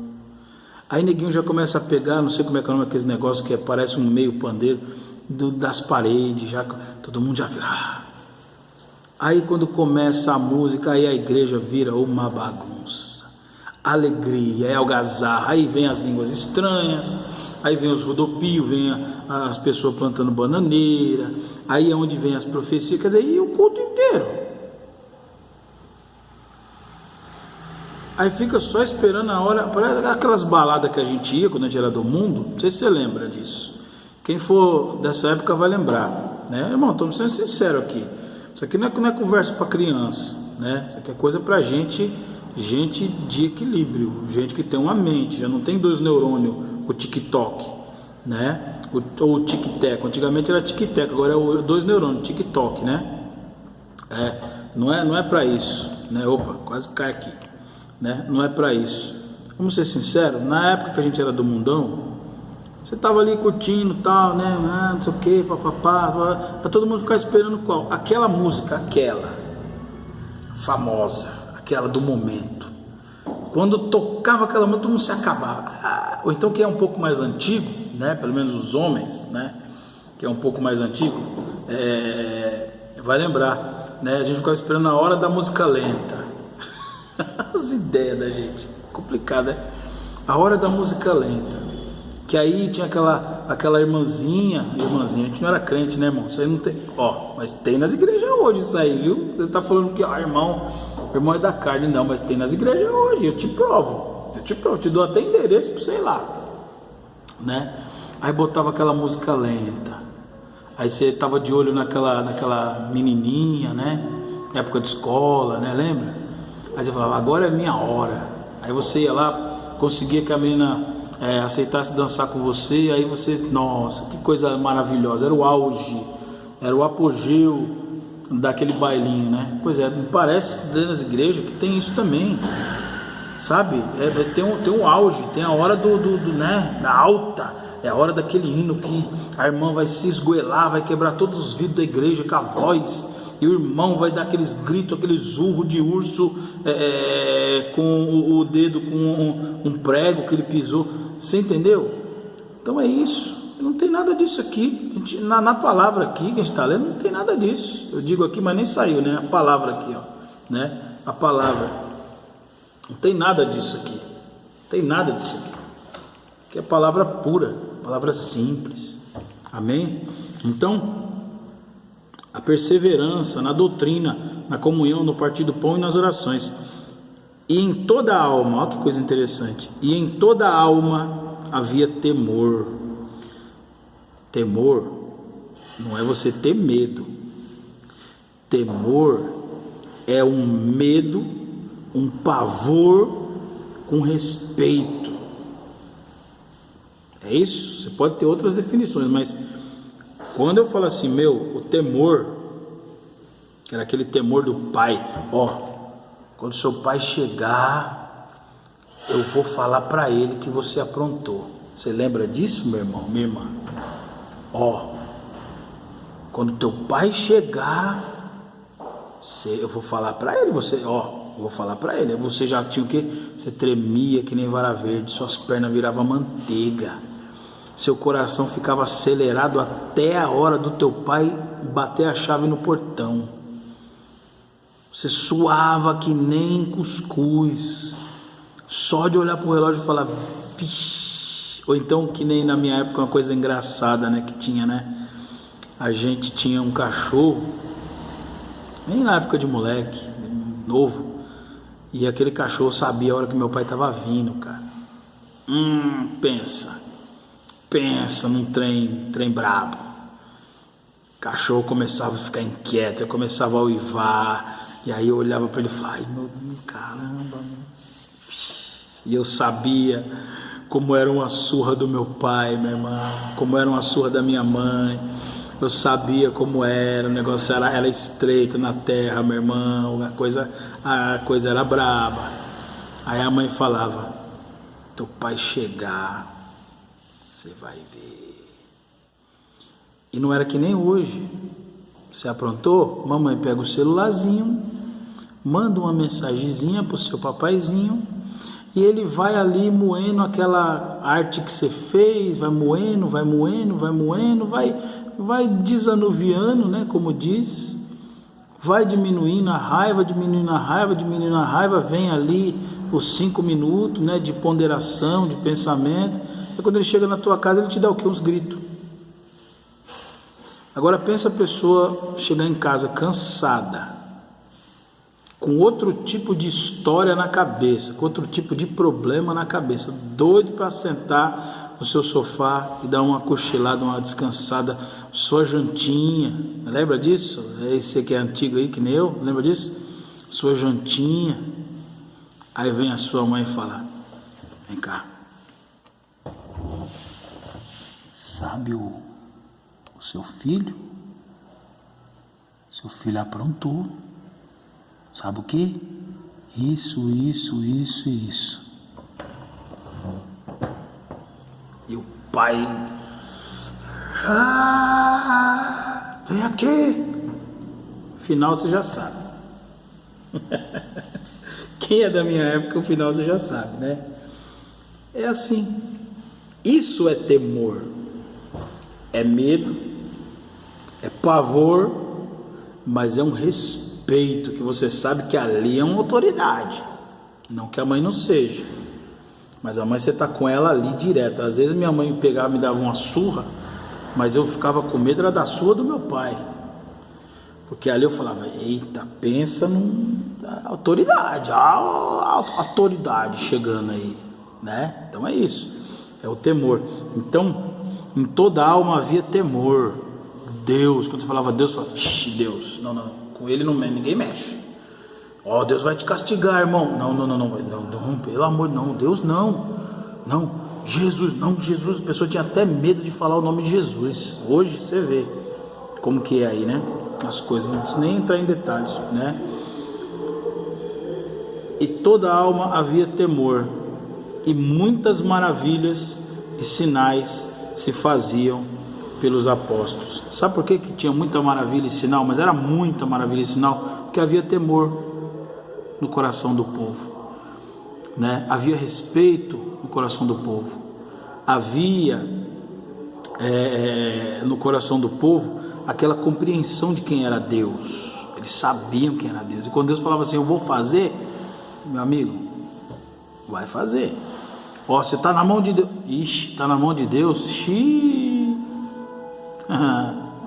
Aí neguinho já começa a pegar, não sei como é que é o nome daqueles negócios que parece um meio pandeiro, das paredes, já, todo mundo já... Aí quando começa a música, aí a igreja vira uma bagunça. Alegria, é algazarra, aí vem as línguas estranhas, aí vem os rodopios, vem as pessoas plantando bananeira, aí é onde vem as profecias, quer dizer, e o culto inteiro. Aí fica só esperando a hora, parece aquelas baladas que a gente ia quando a gente era do mundo, não sei se você lembra disso. Quem for dessa época vai lembrar, né? Irmão, estamos sendo sinceros aqui. Isso aqui não é conversa para criança, né? Isso aqui é coisa para gente de equilíbrio, gente que tem uma mente, já não tem 2 neurônios, o TikTok, né? Ou o tic-tac, antigamente era tic-tac, agora é 2 neurônios, TikTok, né? Não é para isso, né? Opa, quase cai aqui, né? Não é para isso. Vamos ser sinceros, na época que a gente era do mundão, você tava ali curtindo tal, né? Não sei o que, papapá, pra todo mundo ficar esperando qual? Aquela música, aquela famosa, aquela do momento. Quando tocava aquela música, todo mundo se acabava. Ou então quem é um pouco mais antigo, né? Pelo menos os homens, né? Que é um pouco mais antigo, vai lembrar, né? A gente ficava esperando a hora da música lenta. As ideias da gente, complicado, né? A hora da música lenta. Que aí tinha aquela irmãzinha, a gente não era crente, né, irmão? Isso aí não tem, mas tem nas igrejas hoje isso aí, viu? Você tá falando que, irmão é da carne, não, mas tem nas igrejas hoje, eu te provo, te dou até endereço pra você ir lá, né? Aí botava aquela música lenta, aí você tava de olho naquela menininha, né? Época de escola, né, lembra? Aí você falava, agora é minha hora. Aí você ia lá, conseguia que a menina aceitasse dançar com você, aí você, nossa, que coisa maravilhosa, era o auge, era o apogeu daquele bailinho, né? Pois é, me parece que nas igrejas que tem isso também, sabe? Tem um auge, tem a hora né, da alta, é a hora daquele hino que a irmã vai se esgoelar, vai quebrar todos os vidros da igreja com a voz, e o irmão vai dar aqueles gritos, aqueles urros de urso, com o dedo com um prego que ele pisou. Você entendeu? Então é isso. Não tem nada disso aqui. Na palavra aqui que a gente está lendo, não tem nada disso. Eu digo aqui, mas nem saiu, né? A palavra aqui, ó, né? A palavra. Não tem nada disso aqui. Não tem nada disso aqui. Que é palavra pura, palavra simples. Amém? Então, a perseverança na doutrina, na comunhão, no partir do pão e nas orações. E em toda a alma, olha que coisa interessante, e em toda a alma havia temor. Temor não é você ter medo. Temor é um medo, um pavor com respeito. É isso? Você pode ter outras definições, mas quando eu falo assim, o temor, que era aquele temor do pai, quando seu pai chegar, eu vou falar para ele que você aprontou. Você lembra disso, meu irmão, minha irmã? Quando teu pai chegar, eu vou falar para ele, vou falar para ele. Você já tinha o quê? Você tremia que nem vara verde, suas pernas viravam manteiga, seu coração ficava acelerado até a hora do teu pai bater a chave no portão. Você suava que nem cuscuz, só de olhar pro relógio e falar, vixe. Ou então, que nem na minha época, uma coisa engraçada, né, que tinha, né? A gente tinha um cachorro, nem na época de moleque, novo, e aquele cachorro sabia a hora que meu pai tava vindo, cara. Pensa num trem brabo. O cachorro começava a ficar inquieto, eu começava a uivar, e aí eu olhava para ele e falava, ai meu caramba, e eu sabia como era uma surra do meu pai, minha irmã, como era uma surra da minha mãe. Eu sabia como era, o negócio era estreito na terra, meu irmão, a coisa era braba. Aí a mãe falava, teu pai chegar, você vai ver. E não era que nem hoje. Você aprontou? Mamãe pega o celularzinho, manda uma mensagenzinha pro seu papaizinho, e ele vai ali moendo aquela arte que você fez, vai moendo, vai desanuviando, né, como diz, vai diminuindo a raiva, vem ali os 5 minutos, né, de ponderação, de pensamento, e quando ele chega na tua casa, ele te dá o quê? Uns gritos. Agora pensa a pessoa chegar em casa cansada, com outro tipo de história na cabeça, com outro tipo de problema na cabeça, doido para sentar no seu sofá e dar uma cochilada, uma descansada, sua jantinha, lembra disso? Esse que é antigo aí, que nem eu, lembra disso? Sua jantinha, aí vem a sua mãe e fala, vem cá, sabe o seu filho aprontou, sabe o que? Isso. E o pai, vem aqui. Final você já sabe. Quem é da minha época, o final você já sabe, né? É assim. Isso é temor, é medo, é pavor, mas é um respeito, que você sabe que ali é uma autoridade. Não que a mãe não seja, mas a mãe você está com ela ali direto. Às vezes minha mãe me pegava e me dava uma surra, mas eu ficava com medo era da surra do meu pai, porque ali eu falava, eita, pensa na autoridade, a autoridade chegando aí, né? Então é isso, é o temor. Então em toda alma havia temor. Deus, quando você falava Deus, você falava, Deus, não, com ele não, ninguém mexe. Deus vai te castigar, irmão. Não, pelo amor, não, Deus não, Jesus, a pessoa tinha até medo de falar o nome de Jesus. Hoje você vê como que é aí, né? As coisas, não preciso nem entrar em detalhes, né? E toda alma havia temor, e muitas maravilhas e sinais se faziam pelos apóstolos. Sabe por que tinha muita maravilha e sinal? Mas era muita maravilha e sinal, porque havia temor no coração do povo, né? Havia respeito no coração do povo, havia no coração do povo aquela compreensão de quem era Deus. Eles sabiam quem era Deus, e quando Deus falava assim, eu vou fazer, meu amigo, vai fazer. Você está na mão de Deus, está na mão de Deus,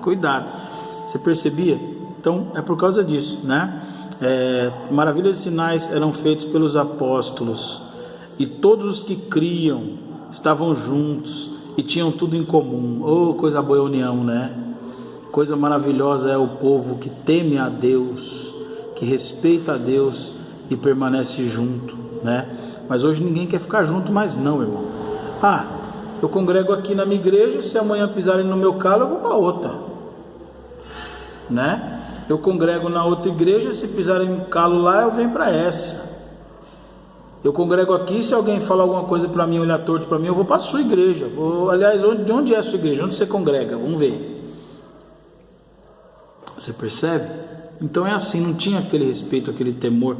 Cuidado. Você percebia? Então é por causa disso, né? Maravilhas e sinais eram feitos pelos apóstolos, e todos os que criam estavam juntos e tinham tudo em comum. Oh, coisa boa é a união, né? Coisa maravilhosa é o povo que teme a Deus, que respeita a Deus e permanece junto, né? Mas hoje ninguém quer ficar junto mais não, irmão. Eu congrego aqui na minha igreja, se amanhã pisarem no meu calo, eu vou para outra, né? Eu congrego na outra igreja, se pisarem no calo lá, eu venho para essa. Eu congrego aqui, se alguém falar alguma coisa para mim, olhar torto para mim, eu vou para a sua igreja. Aliás, de onde é a sua igreja? Onde você congrega? Vamos ver. Você percebe? Então é assim, não tinha aquele respeito, aquele temor.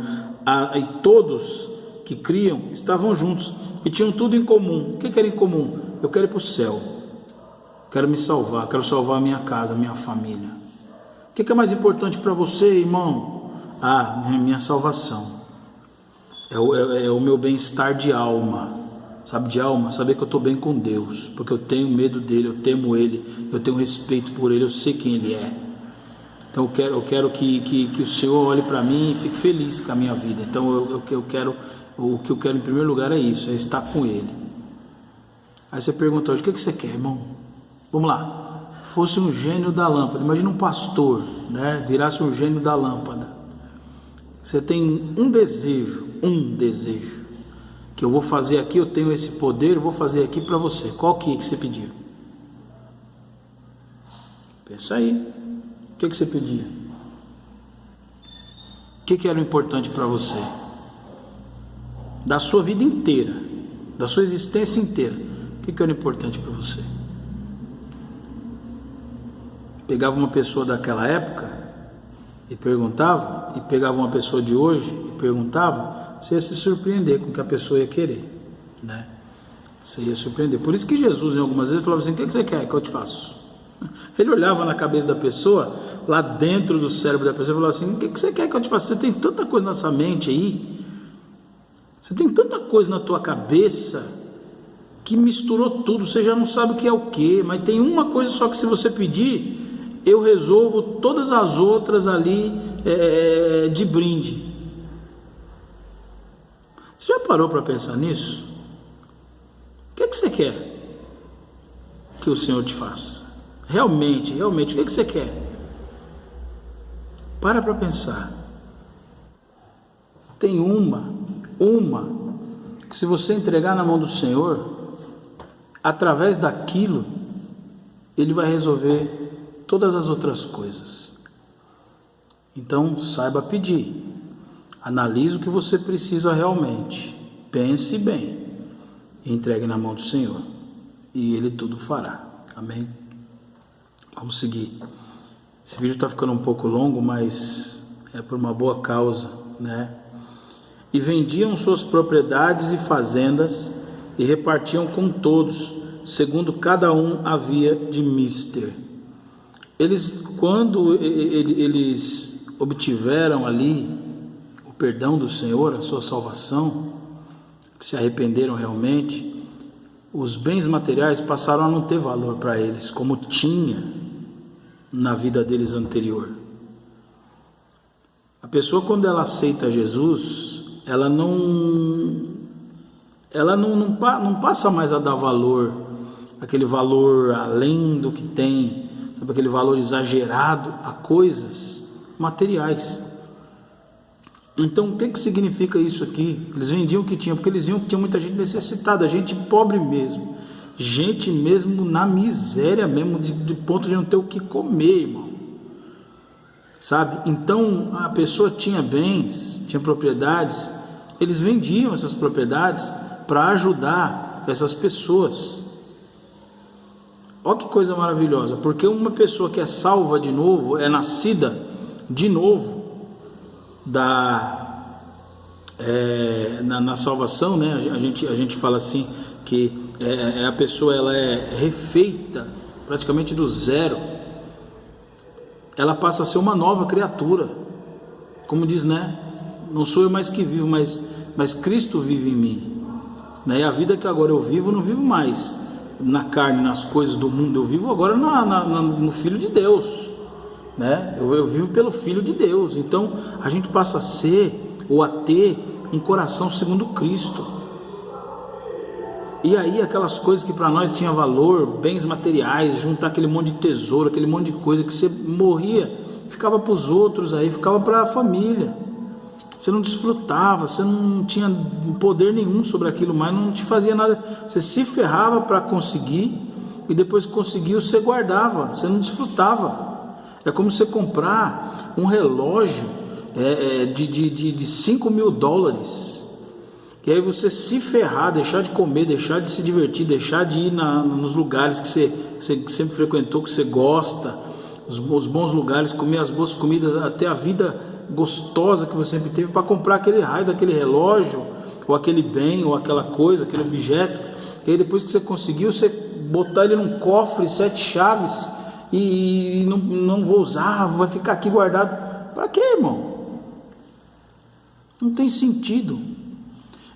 E todos que criam estavam juntos e tinham tudo em comum. O que era em comum? Eu quero ir para o céu, quero me salvar, quero salvar a minha casa, a minha família. O que é mais importante para você, irmão? Minha salvação. É o meu bem-estar de alma. Sabe, de alma? Saber que eu estou bem com Deus, porque eu tenho medo dele, eu temo ele, eu tenho respeito por ele, eu sei quem ele é. Então eu quero que o Senhor olhe para mim e fique feliz com a minha vida. Então o que eu quero em primeiro lugar é isso, é estar com ele. Aí você pergunta hoje, o que você quer, irmão? Vamos lá. Fosse um gênio da lâmpada, imagina um pastor, né? Virasse um gênio da lâmpada. Você tem um desejo, que eu vou fazer aqui, eu tenho esse poder, eu vou fazer aqui para você. Qual que você pediu? Pensa aí. O que você pedia? O que era importante para você? Da sua vida inteira, da sua existência inteira, o que era importante para você? Pegava uma pessoa daquela época e perguntava, e pegava uma pessoa de hoje e perguntava, você ia se surpreender com o que a pessoa ia querer, né? Você ia surpreender. Por isso que Jesus, em algumas vezes, falava assim, o que você quer que eu te faço? Ele olhava na cabeça da pessoa, lá dentro do cérebro da pessoa, e falava assim, o que você quer que eu te faça? Você tem tanta coisa na sua mente aí, você tem tanta coisa na tua cabeça, que misturou tudo, você já não sabe o que é o que, mas tem uma coisa só que se você pedir, eu resolvo todas as outras ali de brinde. Você já parou para pensar nisso? O que você quer que o Senhor te faça? Realmente, o que você quer? Para pensar. Tem uma que se você entregar na mão do Senhor, através daquilo, Ele vai resolver todas as outras coisas. Então, saiba pedir. Analise o que você precisa realmente. Pense bem. E entregue na mão do Senhor. E Ele tudo fará. Amém? Vamos seguir. Esse vídeo está ficando um pouco longo, mas é por uma boa causa, né? E vendiam suas propriedades e fazendas e repartiam com todos, segundo cada um havia de mister. Quando eles obtiveram ali o perdão do Senhor, a sua salvação, que se arrependeram realmente, os bens materiais passaram a não ter valor para eles, como tinha na vida deles anterior. A pessoa, quando ela aceita Jesus, ela não passa mais a dar valor, aquele valor além do que tem, sabe, aquele valor exagerado a coisas materiais. Então, o que significa isso aqui? Eles vendiam o que tinham, porque eles viam que tinha muita gente necessitada, gente pobre mesmo, gente mesmo na miséria mesmo, de ponto de não ter o que comer, irmão. Sabe? Então, a pessoa tinha bens, tinha propriedades, eles vendiam essas propriedades para ajudar essas pessoas. Olha que coisa maravilhosa, porque uma pessoa que é salva de novo, é nascida de novo, na salvação, né? A gente fala assim que a pessoa ela é refeita praticamente do zero, ela passa a ser uma nova criatura, como diz, né? Não sou eu mais que vivo, mas Cristo vive em mim, né? E a vida que agora eu vivo, não vivo mais na carne, nas coisas do mundo, eu vivo agora no Filho de Deus, né? Eu vivo pelo Filho de Deus. Então a gente passa a ser ou a ter um coração segundo Cristo. E aí aquelas coisas que para nós tinha valor, bens materiais, juntar aquele monte de tesouro, aquele monte de coisa que você morria, ficava para os outros aí, ficava para a família. Você não desfrutava, você não tinha poder nenhum sobre aquilo mais, não te fazia nada. Você se ferrava para conseguir e depois que conseguiu você guardava, você não desfrutava. É como você comprar um relógio de $5.000 e aí você se ferrar, deixar de comer, deixar de se divertir, deixar de ir nos lugares que você sempre frequentou, que você gosta, os bons lugares, comer as boas comidas, até a vida gostosa que você sempre teve, para comprar aquele raio daquele relógio, ou aquele bem, ou aquela coisa, aquele objeto. E aí depois que você conseguiu, você botar ele num cofre, 7 chaves, e não vou usar, vai ficar aqui guardado. Para quê, irmão? Não tem sentido.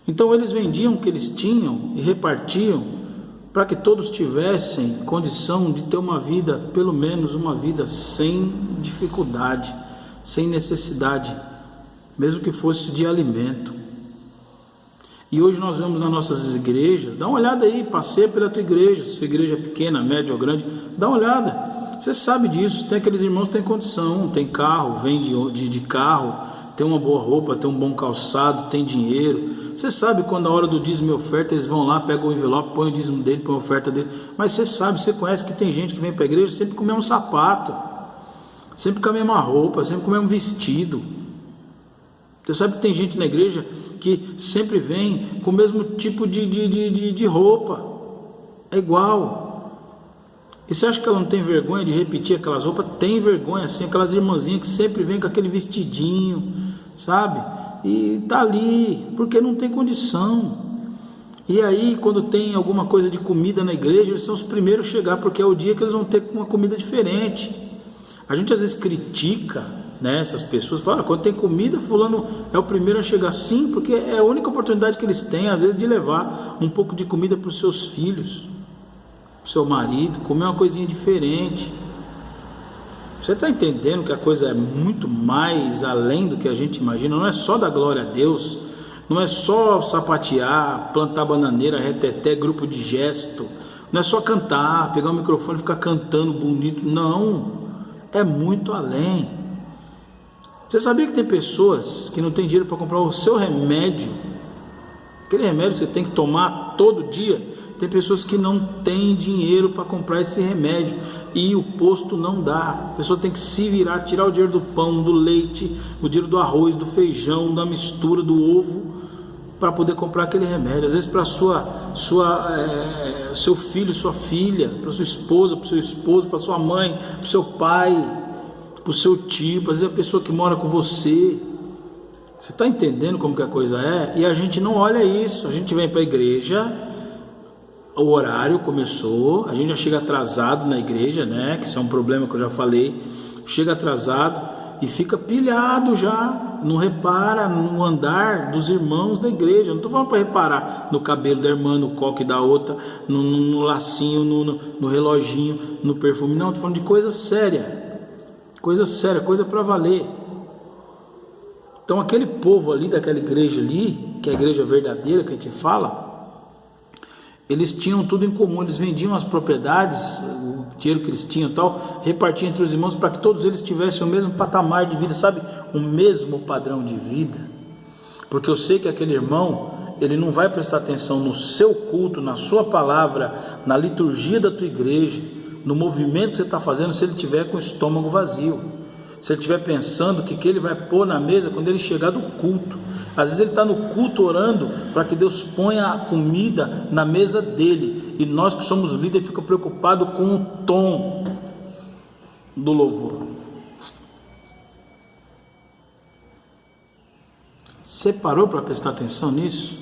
Então eles vendiam o que eles tinham e repartiam para que todos tivessem condição de ter uma vida, pelo menos uma vida sem dificuldade, sem necessidade, mesmo que fosse de alimento. E hoje nós vemos nas nossas igrejas, dá uma olhada aí, passeia pela tua igreja, sua igreja é pequena, média ou grande, dá uma olhada, você sabe disso. Tem aqueles irmãos que têm condição, tem carro, vem de carro, tem uma boa roupa, tem um bom calçado, tem dinheiro. Você sabe quando a hora do dízimo e oferta, eles vão lá, pegam o envelope, põem o dízimo dele, põem a oferta dele. Mas você sabe, você conhece que tem gente que vem para a igreja sempre com o mesmo sapato, sempre com a mesma roupa, sempre com o mesmo vestido. Você sabe que tem gente na igreja que sempre vem com o mesmo tipo de roupa, é igual. E você acha que ela não tem vergonha de repetir aquelas roupas? Tem vergonha, assim, aquelas irmãzinhas que sempre vêm com aquele vestidinho, sabe? E tá ali, porque não tem condição. E aí, quando tem alguma coisa de comida na igreja, eles são os primeiros a chegar, porque é o dia que eles vão ter uma comida diferente. A gente às vezes critica, né, essas pessoas, fala, quando tem comida, fulano é o primeiro a chegar. Sim, porque é a única oportunidade que eles têm, às vezes, de levar um pouco de comida para os seus filhos, para o seu marido, comer uma coisinha diferente. Você está entendendo que a coisa é muito mais além do que a gente imagina? Não é só dar glória a Deus, não é só sapatear, plantar bananeira, reteté, grupo de gesto, não é só cantar, pegar o microfone e ficar cantando bonito, não, é muito além. Você sabia que tem pessoas que não têm dinheiro para comprar o seu remédio, aquele remédio que você tem que tomar todo dia? Tem pessoas que não têm dinheiro para comprar esse remédio e o posto não dá. A pessoa tem que se virar, tirar o dinheiro do pão, do leite, o dinheiro do arroz, do feijão, da mistura, do ovo, para poder comprar aquele remédio. Às vezes para seu filho, sua filha, para sua esposa, para o seu esposo, para sua mãe, para o seu pai, para o seu tio, às vezes a pessoa que mora com você. Você está entendendo como que a coisa é? E a gente não olha isso. A gente vem para a igreja, o horário começou, a gente já chega atrasado na igreja, né? Que isso é um problema que eu já falei. Chega atrasado e fica pilhado já, não repara no andar dos irmãos da igreja. Não estou falando para reparar no cabelo da irmã, no coque da outra, no lacinho, no reloginho, no perfume. Não, estou falando de coisa séria, coisa para valer. Então aquele povo ali, daquela igreja ali, que é a igreja verdadeira que a gente fala, eles tinham tudo em comum, eles vendiam as propriedades, o dinheiro que eles tinham e tal, repartiam entre os irmãos para que todos eles tivessem o mesmo patamar de vida, sabe? O mesmo padrão de vida. Porque eu sei que aquele irmão, ele não vai prestar atenção no seu culto, na sua palavra, na liturgia da tua igreja, no movimento que você está fazendo, se ele tiver com o estômago vazio, se ele estiver pensando que ele vai pôr na mesa quando ele chegar do culto. Às vezes ele está no culto orando para que Deus ponha a comida na mesa dele, e nós que somos líderes ficamos preocupados com o tom do louvor. Você parou para prestar atenção nisso?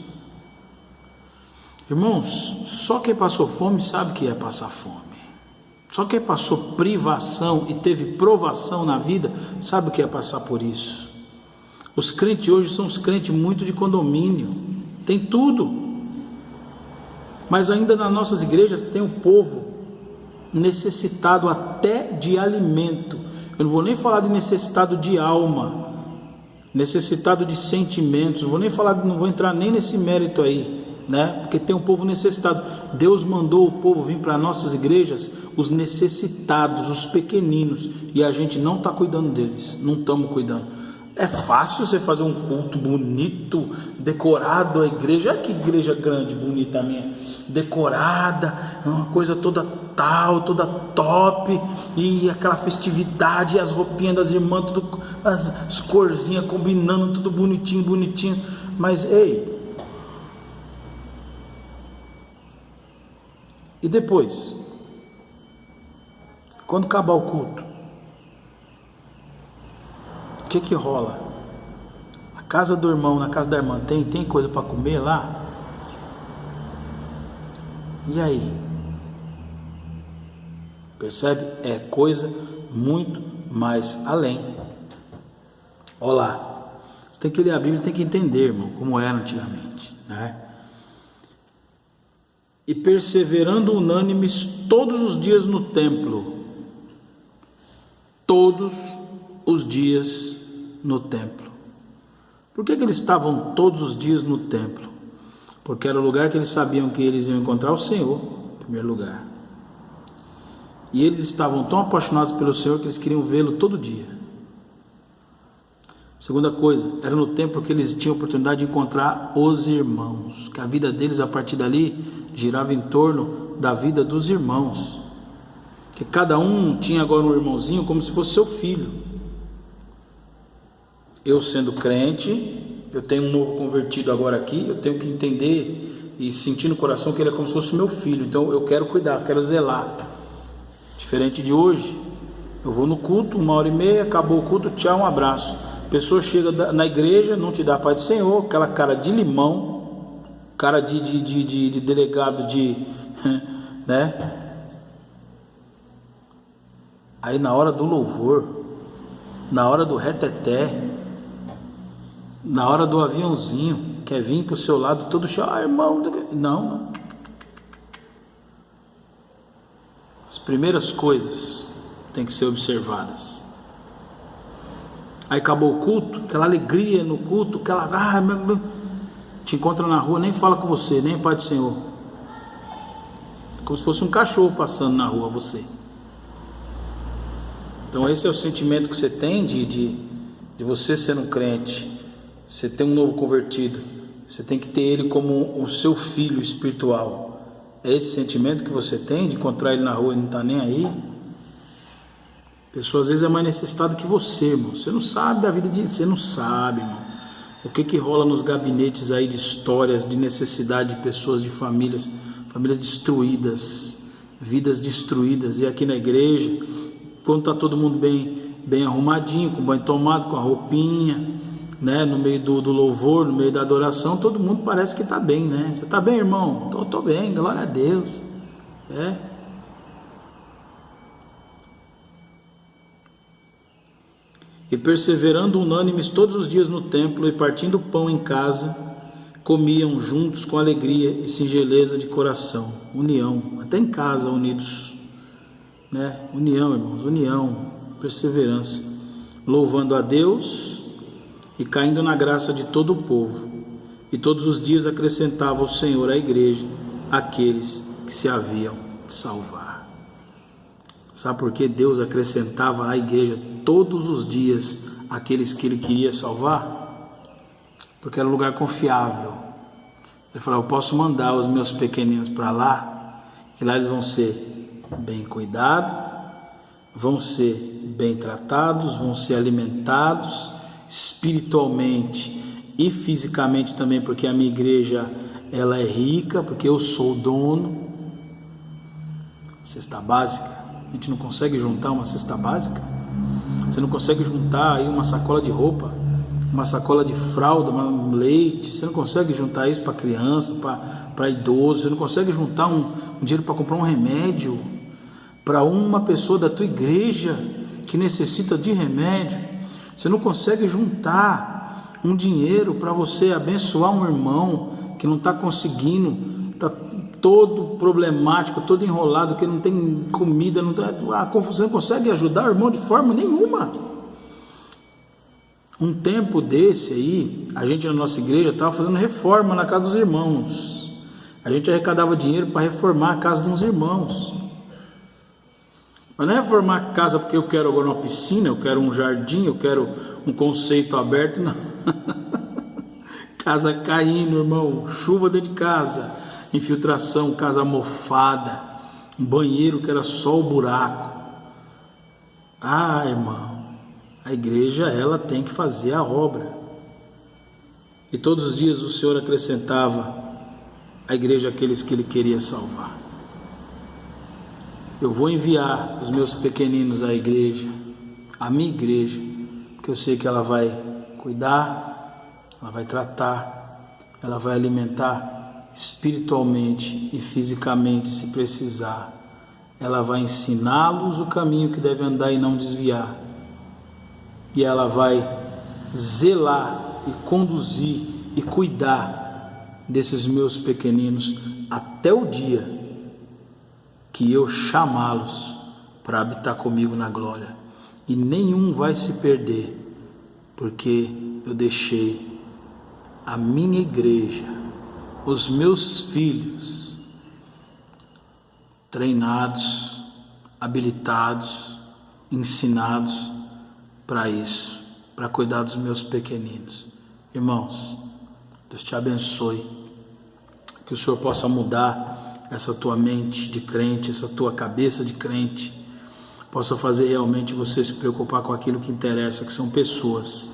Irmãos, só quem passou fome sabe o que é passar fome. Só quem passou privação e teve provação na vida sabe o que é passar por isso. Os crentes hoje são os crentes muito de condomínio, tem tudo, Mas ainda nas nossas igrejas tem um povo necessitado até de alimento. Eu não vou nem falar de necessitado de alma, necessitado de sentimentos, não vou entrar nem nesse mérito aí, né? Porque tem um povo necessitado. Deus mandou o povo vir para nossas igrejas, os necessitados, os pequeninos, e a gente não está cuidando deles, não estamos cuidando. É fácil você fazer um culto bonito, decorado, a igreja, olha que igreja grande, bonita minha, decorada, uma coisa toda tal, toda top, e aquela festividade, as roupinhas das irmãs, tudo, as corzinhas combinando, tudo bonitinho, bonitinho, mas ei, e depois, quando acabar o culto, o que rola? A casa do irmão, na casa da irmã, tem coisa para comer lá? E aí? Percebe? É coisa muito mais além. Olha lá. Você tem que ler a Bíblia, tem que entender, irmão, como era antigamente, né? E perseverando unânimes todos os dias no templo. Todos os dias no templo. Por que eles estavam todos os dias no templo? Porque era o lugar que eles sabiam que eles iam encontrar o Senhor, em primeiro lugar. E eles estavam tão apaixonados pelo Senhor que eles queriam vê-lo todo dia. Segunda coisa, era no templo que eles tinham a oportunidade de encontrar os irmãos, que a vida deles a partir dali girava em torno da vida dos irmãos, que cada um tinha agora um irmãozinho como se fosse seu filho. Eu sendo crente, eu tenho um novo convertido agora aqui, eu tenho que entender e sentir no coração que ele é como se fosse meu filho, então eu quero cuidar, eu quero zelar. Diferente de hoje, eu vou no culto, 1h30, acabou o culto, tchau, um abraço. A pessoa chega na igreja, não te dá a paz do Senhor, aquela cara de limão, cara de delegado né? Aí na hora do louvor, na hora do reteté, na hora do aviãozinho, quer vir para o seu lado todo cheio, irmão, não. As primeiras coisas têm que ser observadas. Aí acabou o culto, aquela alegria no culto, aquela, te encontra na rua, nem fala com você, nem Pai do Senhor, como se fosse um cachorro passando na rua, você. Então esse é o sentimento que você tem de você ser um crente. Você tem um novo convertido, você tem que ter ele como o seu filho espiritual. É esse sentimento que você tem de encontrar ele na rua e não está nem aí? A pessoa às vezes é mais necessitada que você, irmão. Você não sabe da vida de... Você não sabe, irmão. O que rola nos gabinetes aí de histórias, de necessidade de pessoas, de famílias destruídas, vidas destruídas. E aqui na igreja, quando está todo mundo bem arrumadinho, com banho tomado, com a roupinha, né, no meio do louvor, no meio da adoração, todo mundo parece que está bem, né? Você está bem, irmão? Tô bem, glória a Deus. E perseverando unânimes todos os dias no templo e partindo pão em casa, comiam juntos com alegria e singeleza de coração. União, até em casa unidos, né? União, irmãos, união, perseverança, louvando a Deus e caindo na graça de todo o povo, e todos os dias acrescentava o Senhor à igreja aqueles que se haviam de salvar. Sabe por que Deus acrescentava à igreja todos os dias aqueles que Ele queria salvar? Porque era um lugar confiável. Ele falou, eu posso mandar os meus pequeninos para lá, que lá eles vão ser bem cuidados, vão ser bem tratados, vão ser alimentados, espiritualmente e fisicamente também, porque a minha igreja ela é rica, porque eu sou o dono. Cesta básica, a gente não consegue juntar uma cesta básica? Você não consegue juntar aí uma sacola de roupa, uma sacola de fralda, um leite? Você não consegue juntar isso para criança, para idoso? Você não consegue juntar um dinheiro para comprar um remédio para uma pessoa da tua igreja que necessita de remédio? Você não consegue juntar um dinheiro para você abençoar um irmão que não está conseguindo, está todo problemático, todo enrolado, que não tem comida, não tem, você não consegue ajudar o irmão de forma nenhuma. Um tempo desse aí, a gente na nossa igreja estava fazendo reforma na casa dos irmãos. A gente arrecadava dinheiro para reformar a casa de uns irmãos. Mas não é reformar a casa porque eu quero agora uma piscina, eu quero um jardim, eu quero um conceito aberto, não. Casa caindo, irmão, chuva dentro de casa, infiltração, casa mofada, um banheiro que era só o buraco. Irmão, a igreja, ela tem que fazer a obra. E todos os dias o Senhor acrescentava à igreja aqueles que Ele queria salvar. Eu vou enviar os meus pequeninos à igreja, à minha igreja, porque eu sei que ela vai cuidar, ela vai tratar, ela vai alimentar espiritualmente e fisicamente, se precisar. Ela vai ensiná-los o caminho que deve andar e não desviar. E ela vai zelar e conduzir e cuidar desses meus pequeninos até o dia que eu chamá-los para habitar comigo na glória. E nenhum vai se perder, porque eu deixei a minha igreja, os meus filhos, treinados, habilitados, ensinados para isso, para cuidar dos meus pequeninos. Irmãos, Deus te abençoe, que o Senhor possa mudar essa tua mente de crente, essa tua cabeça de crente, possa fazer realmente você se preocupar com aquilo que interessa, que são pessoas.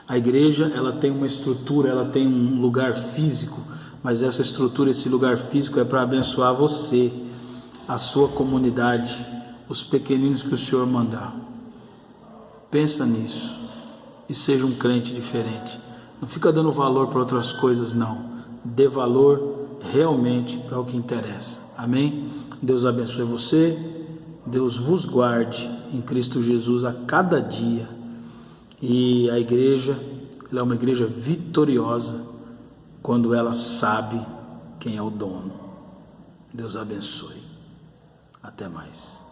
A igreja, ela tem uma estrutura, ela tem um lugar físico, mas essa estrutura, esse lugar físico é para abençoar você, a sua comunidade, os pequeninos que o Senhor mandar. Pensa nisso e seja um crente diferente. Não fica dando valor para outras coisas, não. Dê valor realmente para o que interessa. Amém? Deus abençoe você, Deus vos guarde em Cristo Jesus a cada dia. E a igreja, ela é uma igreja vitoriosa quando ela sabe quem é o dono. Deus abençoe. Até mais.